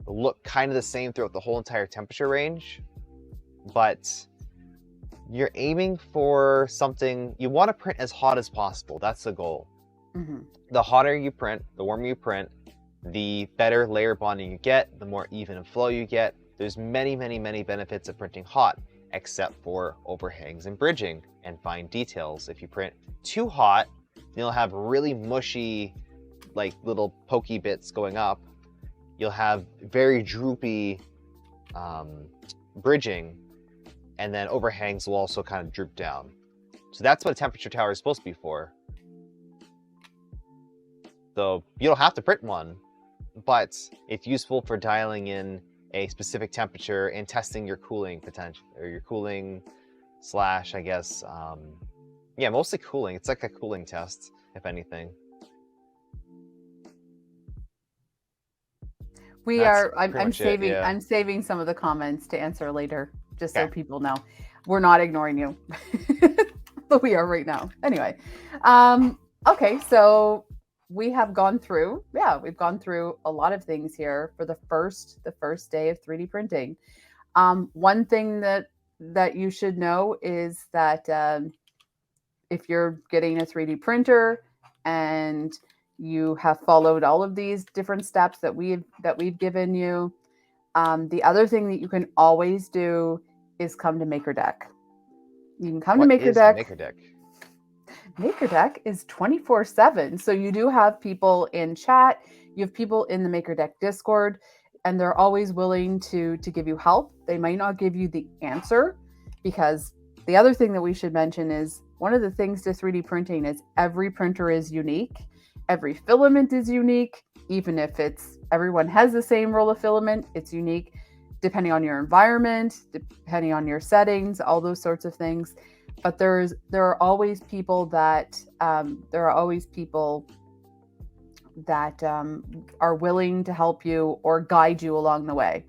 look kind of the same throughout the whole entire temperature range, but you're aiming for something, you want to print as hot as possible. That's the goal. Mm-hmm. The hotter you print, the warmer you print, the better layer bonding you get, the more even flow you get. There's many, many, many benefits of printing hot, except for overhangs and bridging and fine details. If you print too hot, you'll have really mushy, like little pokey bits going up. You'll have very droopy bridging, and then overhangs will also kind of droop down. So that's what a temperature tower is supposed to be for. So you don't have to print one, but it's useful for dialing in a specific temperature and testing your cooling potential, or your cooling slash, I guess, yeah, mostly cooling. It's like a cooling test, if anything. I'm saving some of the comments to answer later, just so people know. We're not ignoring you, but we are right now. Anyway, okay, so we have gone through, we've gone through a lot of things here for the first day of 3D printing. One thing that you should know is that if you're getting a 3D printer and you have followed all of these different steps that we've given you, the other thing that you can always do is come to MakerDeck. You can come to MakerDeck. What is MakerDeck? MakerDeck is 24/7. So you do have people in chat, you have people in the MakerDeck Discord, and they're always willing to give you help. They might not give you the answer, because the other thing that we should mention is one of the things to 3D printing is every printer is unique. Every filament is unique. Even if everyone has the same roll of filament, it's unique depending on your environment, depending on your settings, all those sorts of things. But there are always people that are willing to help you or guide you along the way.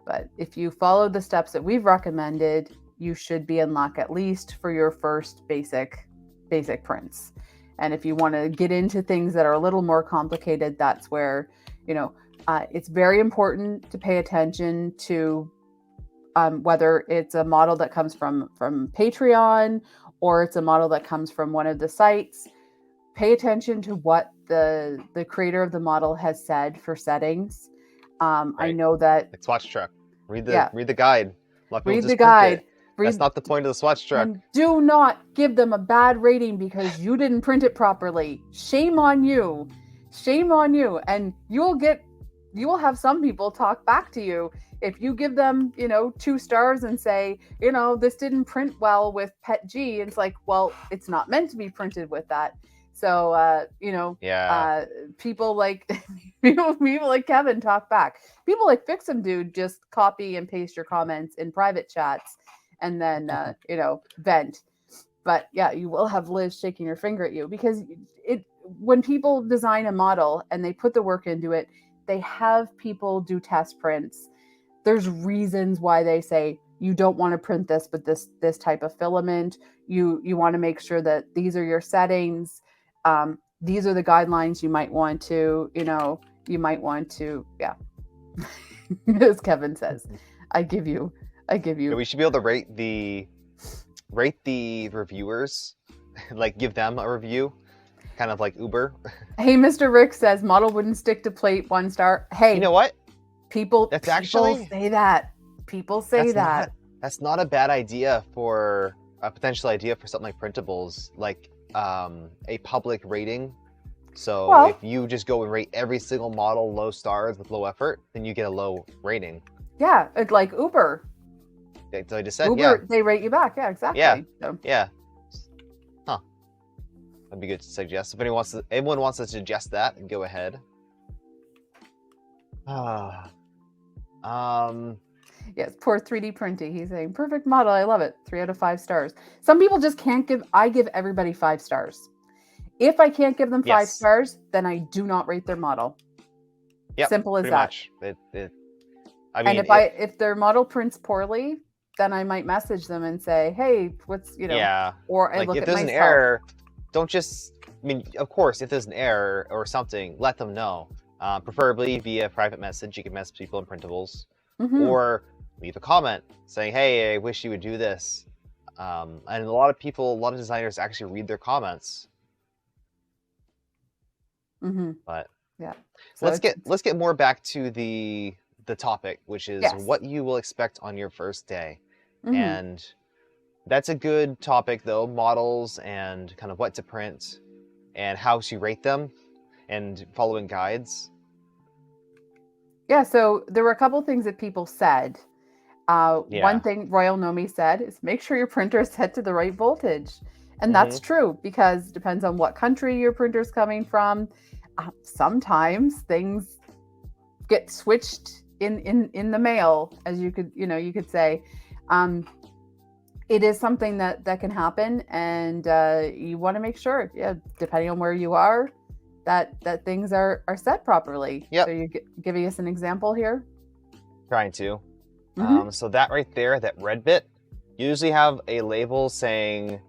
But if you follow the steps that we've recommended, you should be in luck, at least for your first basic prints. And if you want to get into things that are a little more complicated, that's where, it's very important to pay attention to whether it's a model that comes from Patreon or it's a model that comes from one of the sites. Pay attention to what the creator of the model has said for settings. Right. I know that like Swatch Truck. Read the guide. Read the guide. That's not the point of the Swatch Truck. And do not give them a bad rating because you didn't print it properly. Shame on you. Shame on you. And you will have some people talk back to you if you give them, 2 stars and say, this didn't print well with Pet G. It's like, well, it's not meant to be printed with that. So, people like people like Kevin talk back. People like Fix'em Dude just copy and paste your comments in private chats and then, vent. But yeah, you will have Liz shaking her finger at you because when people design a model and they put the work into it, they have people do test prints. There's reasons why they say you don't want to print this, but this type of filament, you want to make sure that these are your settings. These are the guidelines you might want to, yeah. As Kevin says, I give you I give you. Yeah, we should be able to rate the reviewers, like give them a review, kind of like Uber. Hey, Mr. Rick says model wouldn't stick to plate, 1 star. Hey, You know what? People actually say that. People say that. That's not a bad idea for a potential idea for something like printables, like a public rating. So if you just go and rate every single model low stars with low effort, then you get a low rating. Yeah, like Uber. So I just said, Uber, they rate you back. Yeah, exactly. Yeah. So. Yeah. Huh. That'd be good to suggest. If anyone wants to suggest that, go ahead. Yes, poor 3D printing. He's saying, perfect model. I love it. 3 out of 5 stars. Some people just can't give. I give everybody 5 stars. If I can't give them 5 stars, then I do not rate their model. Yep, simple as that. Much. I mean, and if their model prints poorly, then I might message them and say, hey, what's, or I like look if at there's myself. an error, don't just, I mean, of course, if there's an error or something, let them know. Preferably via private message. You can message people in printables, or leave a comment saying, hey, I wish you would do this. And a lot of designers actually read their comments. But yeah, so let's get more back to the topic, which is what you will expect on your first day. And that's a good topic, though, models and kind of what to print and how to rate them and following guides. Yeah, so there were a couple things that people said. One thing Royal Nomi said is make sure your printer is set to the right voltage. And that's true, because it depends on what country your printer's coming from. Sometimes things get switched in the mail, as you could say. It is something that can happen, and you want to make sure, depending on where you are, that things are set properly. Yep. So you're giving us an example here? Trying to. So that right there, that red bit, you usually have a label saying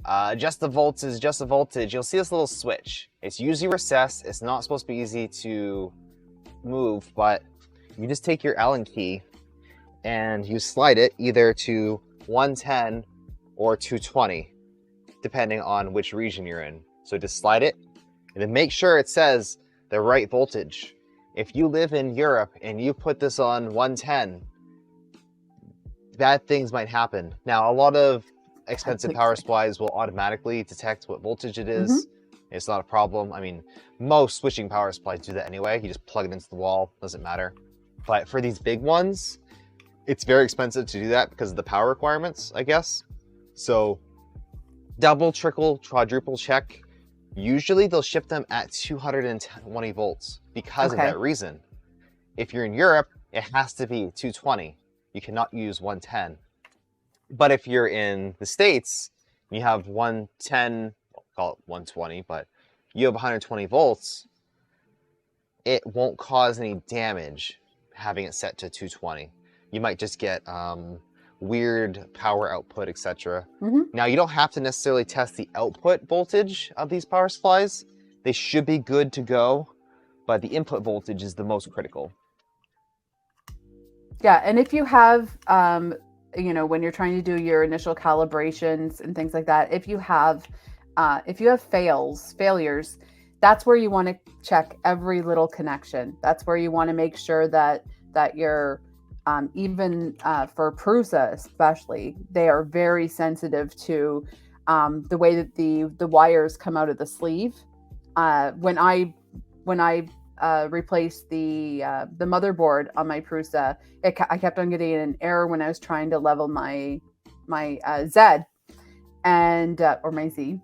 adjust the voltage. You'll see this little switch. It's usually recessed. It's not supposed to be easy to move, but you just take your Allen key and you slide it either to 110 or 220, depending on which region you're in. So just slide it and then make sure it says the right voltage. If you live in Europe and you put this on 110, bad things might happen. Now, a lot of expensive power supplies will automatically detect what voltage it is. It's not a problem. I mean, most switching power supplies do that anyway. You just plug it into the wall, doesn't matter. But for these big ones, it's very expensive to do that because of the power requirements, I guess. So double, triple, quadruple check. Usually they'll ship them at 220 volts because of that reason. If you're in Europe, it has to be 220. You cannot use 110. But if you're in the States, you have 110, call it 120, but you have 120 volts, it won't cause any damage having it set to 220. You might just get weird power output, etc. Now, you don't have to necessarily test the output voltage of these power supplies. They should be good to go, but the input voltage is the most critical. Yeah, and if you have, when you're trying to do your initial calibrations and things like that, if you have failures, that's where you want to check every little connection. That's where you want to make sure that you're, even for Prusa especially, they are very sensitive to the way that the wires come out of the sleeve. When I replaced the motherboard on my Prusa, I kept on getting an error when I was trying to level my Zed and or my Z,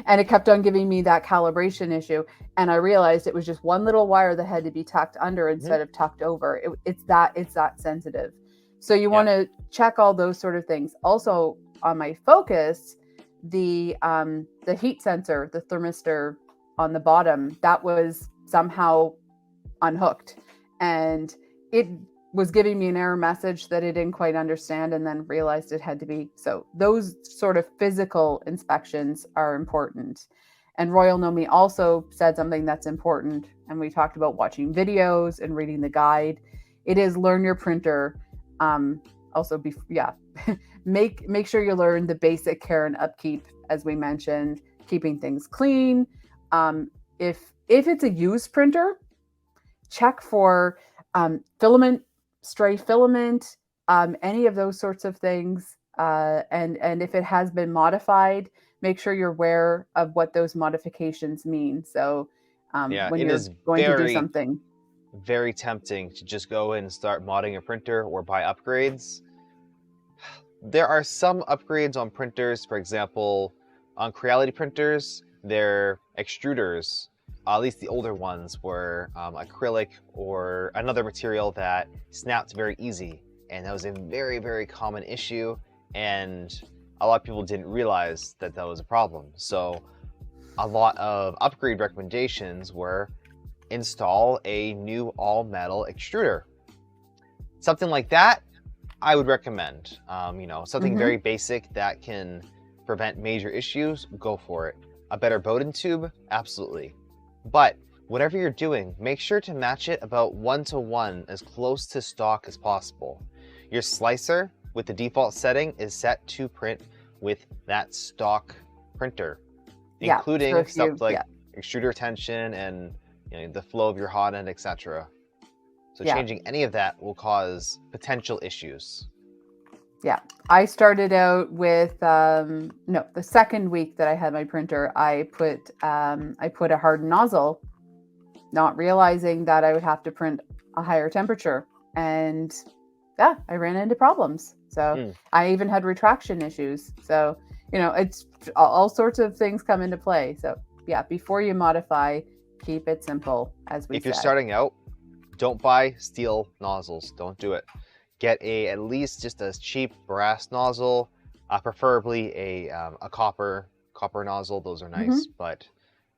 and it kept on giving me that calibration issue. And I realized it was just one little wire that had to be tucked under instead of tucked over. It's that sensitive. So you want to check all those sort of things. Also, on my Focus, the heat sensor, the thermistor on the bottom, that was somehow unhooked, and it was giving me an error message that it didn't quite understand, and then realized it had to be. So those sort of physical inspections are important. And Royal Nomi also said something that's important, and we talked about watching videos and reading the guide. It is learn your printer. also make sure you learn the basic care and upkeep, as we mentioned, keeping things clean. If it's a used printer, check for filament, stray filament, any of those sorts of things. And if it has been modified, make sure you're aware of what those modifications mean. So when you're going to do something. Very tempting to just go in and start modding a printer or buy upgrades. There are some upgrades on printers, for example, on Creality printers, they're extruders. At least the older ones were acrylic or another material that snapped very easy. And that was a very, very common issue. And a lot of people didn't realize that that was a problem. So a lot of upgrade recommendations were install a new all-metal extruder. Something like that, I would recommend. Something very basic that can prevent major issues, go for it. A better Bowden tube, absolutely. But whatever you're doing, make sure to match it about 1-to-1, as close to stock as possible. Your slicer with the default setting is set to print with that stock printer, including stuff like extruder tension and the flow of your hot end, etc. So changing any of that will cause potential issues. Yeah, I started out with the second week that I had my printer, I put a hardened nozzle, not realizing that I would have to print a higher temperature, and I ran into problems. So I even had retraction issues. So it's all sorts of things come into play. So before you modify, keep it simple, as we said. If you're starting out, don't buy steel nozzles. Don't do it. Get at least just a cheap brass nozzle, preferably a copper nozzle. Those are nice, but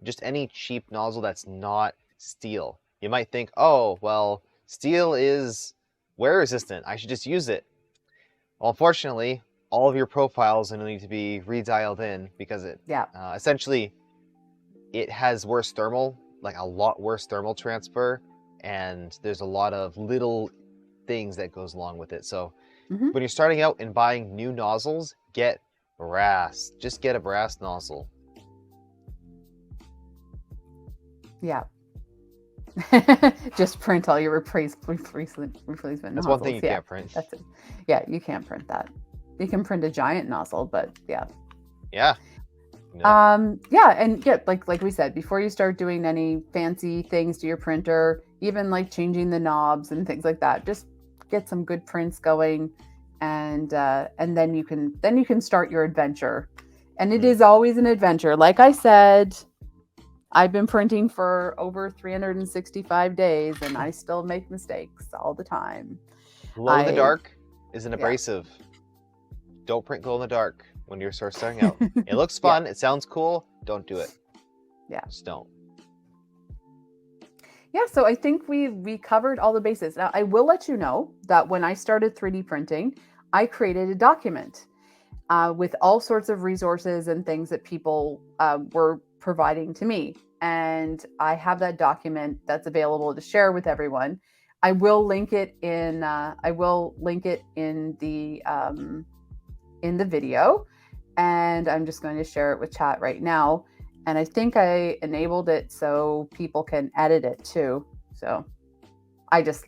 just any cheap nozzle that's not steel. You might think, oh, well, steel is wear resistant. I should just use it. Well, unfortunately, all of your profiles are going to need to be redialed in because it essentially it has worse thermal, like a lot worse thermal transfer, and there's a lot of little things that goes along with it. So when you're starting out and buying new nozzles, get brass. Just get a brass nozzle. Yeah. Just print all your replacement nozzles. That's one thing you can't print. That's it. Yeah, you can't print that. You can print a giant nozzle, but Yeah. Like we said, before you start doing any fancy things to your printer, even like changing the knobs and things like that, just get some good prints going, and then you can start your adventure. And it is always an adventure. Like I said, I've been printing for over 365 days, and I still make mistakes all the time. Glow in the dark is an abrasive. Don't print glow in the dark when you're starting out. It looks fun. It sounds cool. Don't do it. Yeah. Just don't. Yeah, so I think we covered all the bases. Now, I will let you know that when I started 3D printing, I created a document with all sorts of resources and things that people were providing to me. And I have that document that's available to share with everyone. I will link it in the video, and I'm just going to share it with chat right now. And I think I enabled it so people can edit it too. So I just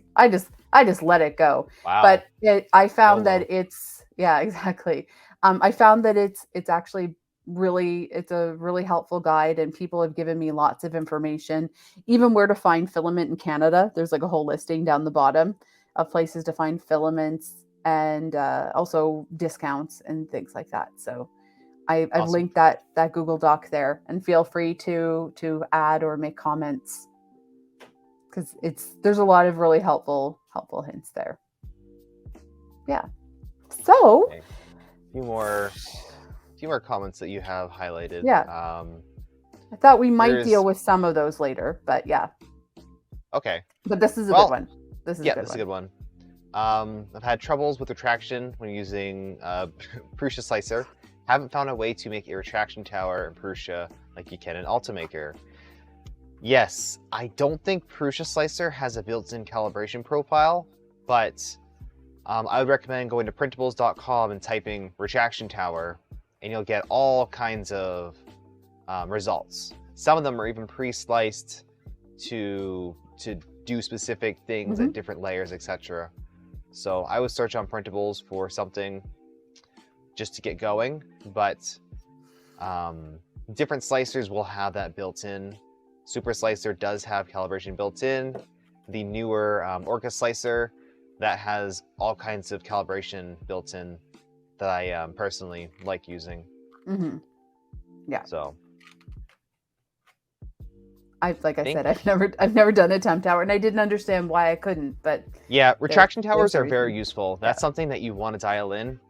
let it go. Wow. But I found that it's exactly. I found that it's actually it's a really helpful guide, and people have given me lots of information, even where to find filament in Canada. There's like a whole listing down the bottom of places to find filaments, and also discounts and things like that. So I've Awesome. linked that Google Doc there, and feel free to add or make comments, because there's a lot of really helpful hints there. Yeah. So okay. A few more comments that you have highlighted. Yeah. I thought we might deal with some of those later, but yeah. Okay. But this is a good one. This is a good one. I've had troubles with retraction when using Prusa slicer. Haven't found a way to make a retraction tower in Prusa like you can in Ultimaker. Yes, I don't think Prusa slicer has a built-in calibration profile, but I would recommend going to printables.com and typing retraction tower, and you'll get all kinds of results. Some of them are even pre-sliced to do specific things at different layers, etc. So I would search on printables for something just to get going, but different slicers will have that built in. Super Slicer does have calibration built in. The newer Orca Slicer, that has all kinds of calibration built in that I personally like using. Yeah. So, like I said, I've never done a temp tower, and I didn't understand why I couldn't. But yeah, retraction towers are very useful. That's something that you want to dial in.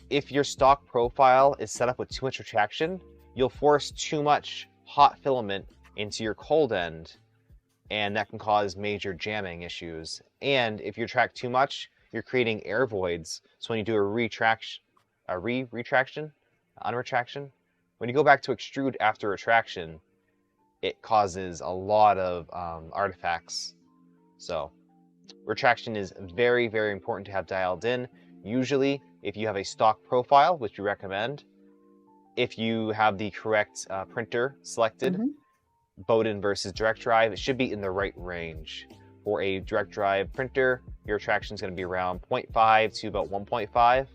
If your stock profile is set up with too much retraction, you'll force too much hot filament into your cold end, and that can cause major jamming issues. And if you retract too much, you're creating air voids. So when you do a unretraction, when you go back to extrude after retraction, it causes a lot of artifacts. So retraction is very, very important to have dialed in. Usually, if you have a stock profile, which we recommend, if you have the correct printer selected, Bowden versus direct drive, it should be in the right range. For a direct drive printer, your retraction is going to be around 0.5 to about 1.5.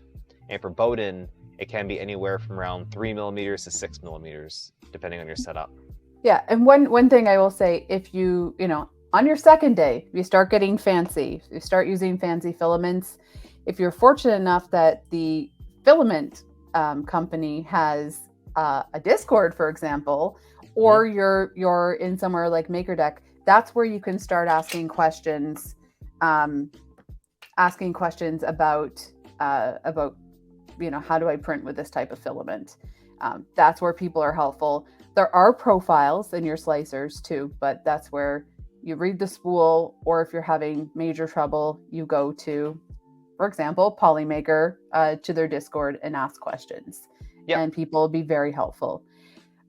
And for Bowden, it can be anywhere from around 3 millimeters to 6 millimeters, depending on your setup. Yeah, and one thing I will say, if you on your second day, you start getting fancy, you start using fancy filaments. If you're fortunate enough that the filament company has a Discord, for example, or you're in somewhere like MakerDeck, that's where you can start asking questions about how do I print with this type of filament. That's where people are helpful. There are profiles in your slicers too, but that's where you read the spool, or if you're having major trouble, you go to, for example, Polymaker, to their Discord and ask questions. And people will be very helpful.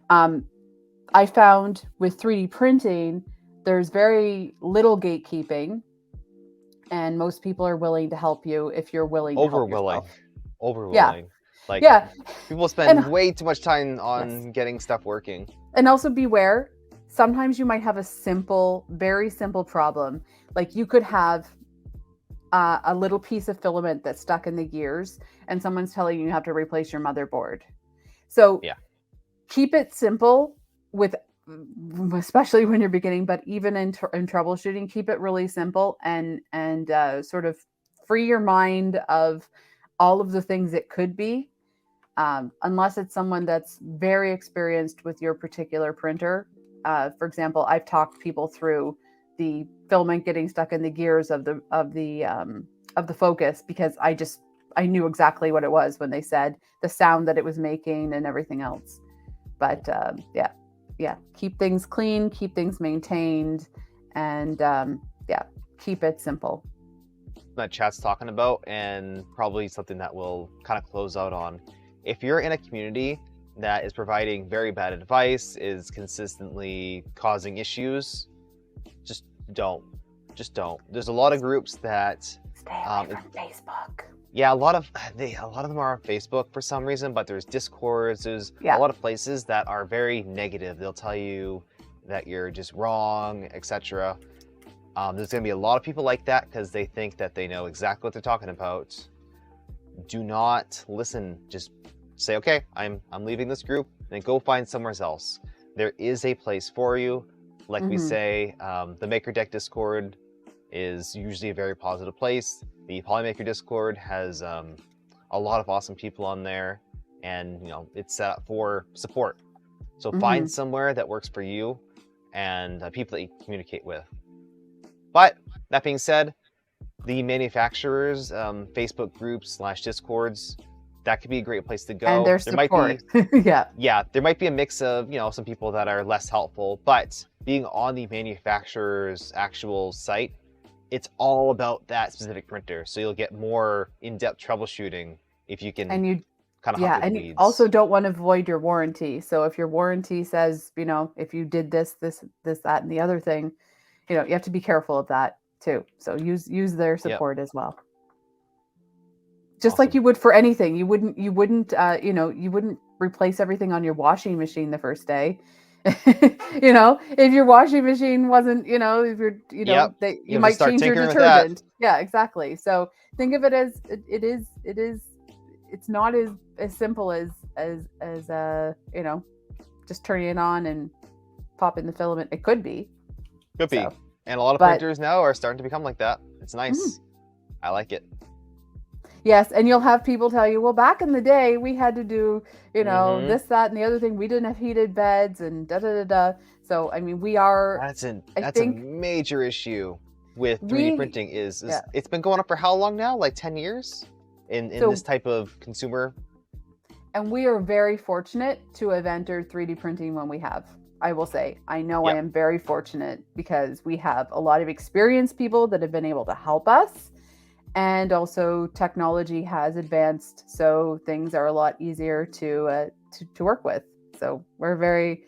I found with 3D printing, there's very little gatekeeping, and most people are willing to help you if you're willing to help yourself. Overwilling. People spend way too much time on getting stuff working. And also beware, sometimes you might have a very simple problem. Like you could have a little piece of filament that's stuck in the gears, and someone's telling you have to replace your motherboard. So keep it simple, especially when you're beginning, but even in troubleshooting, keep it really simple and sort of free your mind of all of the things it could be, unless it's someone that's very experienced with your particular printer. For example, I've talked people through the filament getting stuck in the gears of the Focus, because I knew exactly what it was when they said the sound that it was making and everything else. But keep things clean, keep things maintained, and keep it simple. That chat's talking about, and probably something that we'll kind of close out on. If you're in a community that is providing very bad advice, is consistently causing issues, just don't. There's a lot of groups that stay away from Facebook. Yeah, a lot of them are on Facebook for some reason, but there's Discords, there's a lot of places that are very negative. They'll tell you that you're just wrong, etc. There's going to be a lot of people like that because they think that they know exactly what they're talking about. Do not listen. Just say, okay, I'm leaving this group, and go find somewhere else. There is a place for you. Like we say, the MakerDeck Discord is usually a very positive place. The Polymaker Discord has a lot of awesome people on there, and it's set up for support. So find somewhere that works for you and people that you communicate with. But that being said, the manufacturers, Facebook groups / Discords, that could be a great place to go. And their support. There might be a mix of some people that are less helpful, but being on the manufacturer's actual site, it's all about that specific printer. So you'll get more in-depth troubleshooting if you can kind of hunt through the weeds. You also don't want to void your warranty. So if your warranty says, if you did this, that, and the other thing, you have to be careful of that too. So use their support as well. Just like you would for anything. You wouldn't you wouldn't replace everything on your washing machine the first day. If your washing machine wasn't, if you're, you might change your detergent. Yeah, exactly. So think of it as it's not as simple as just turning it on and popping the filament. It could be. And a lot of printers now are starting to become like that. It's nice. I like it. Yes, and you'll have people tell you, well, back in the day, we had to do, this, that, and the other thing. We didn't have heated beds and da-da-da-da. So, I mean, we are... That's a major issue with 3D printing is it's been going up for how long now? Like 10 years in this type of consumer? And we are very fortunate to have entered 3D printing when we have. I will say, I know I am very fortunate because we have a lot of experienced people that have been able to help us. And also technology has advanced, so things are a lot easier to work with. So we're very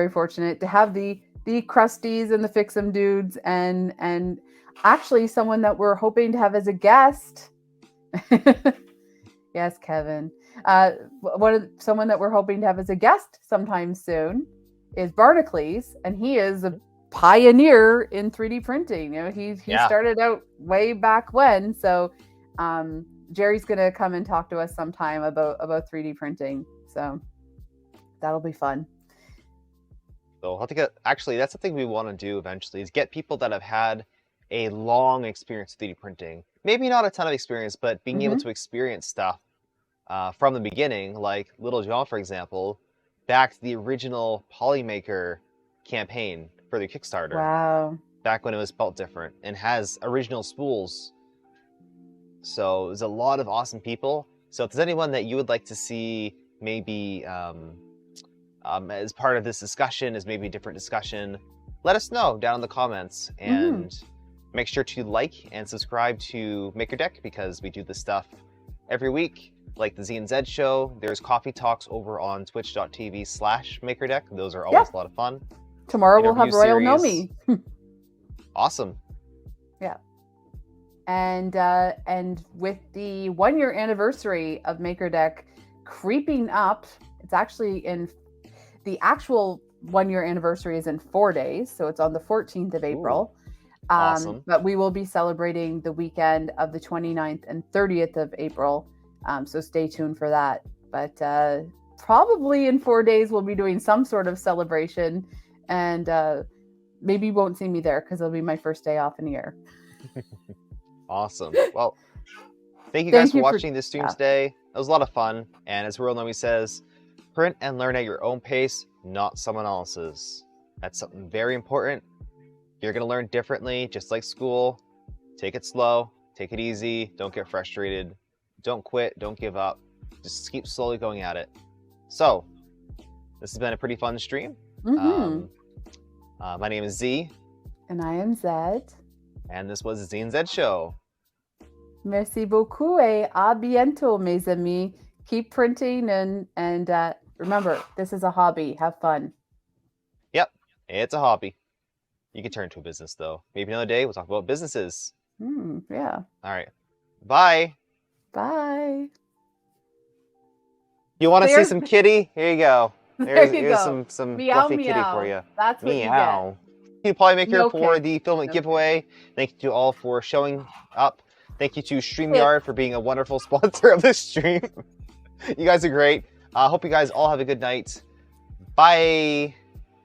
fortunate to have the crusties and the fix-em dudes and actually someone that we're hoping to have as a guest. Yes, Kevin. Someone that we're hoping to have as a guest sometime soon is Barnacles, and he is a pioneer in 3D printing. He started out way back when. So Jerry's gonna come and talk to us sometime about 3D printing. So that'll be fun. So actually that's something we want to do eventually, is get people that have had a long experience with 3D printing. Maybe not a ton of experience, but being able to experience stuff from the beginning, like Little John, for example, back to the original Polymaker campaign for the Kickstarter. Wow. Back when it was spelled different and has original spools. So there's a lot of awesome people. So if there's anyone that you would like to see maybe as part of this discussion, as maybe a different discussion, let us know down in the comments. And make sure to like and subscribe to MakerDeck, because we do this stuff every week, like the Zee and Zed show. There's coffee talks over on twitch.tv/MakerDeck. Those are always a lot of fun. Tomorrow we'll have Royal Nomi. Awesome. Yeah. And with the 1-year anniversary of MakerDeck creeping up, it's actually the actual 1-year anniversary is in 4 days. So it's on the 14th of April. Awesome. But we will be celebrating the weekend of the 29th and 30th of April. So stay tuned for that. But probably in 4 days, we'll be doing some sort of celebration. And maybe you won't see me there because it'll be my first day off in a year. Awesome. Well, thank you guys for watching this stream today. It was a lot of fun. And as Royal Nomi says, print and learn at your own pace, not someone else's. That's something very important. You're going to learn differently, just like school. Take it slow. Take it easy. Don't get frustrated. Don't quit. Don't give up. Just keep slowly going at it. So, this has been a pretty fun stream. My name is Zee. And I am Zed. And this was the Zee and Zed show. Merci beaucoup et à bientôt, mes amis. Keep printing and remember, this is a hobby. Have fun. Yep, it's a hobby. You can turn it into a business, though. Maybe another day we'll talk about businesses. Yeah. All right. Bye. Bye. You want to see some kitty? Here you go. Here's some meow, fluffy meow. kitty for you. That's what meow. Thank you, Polymaker, for the filament giveaway. Thank you to all for showing up. Thank you to StreamYard for being a wonderful sponsor of this stream. You guys are great. I hope you guys all have a good night. Bye.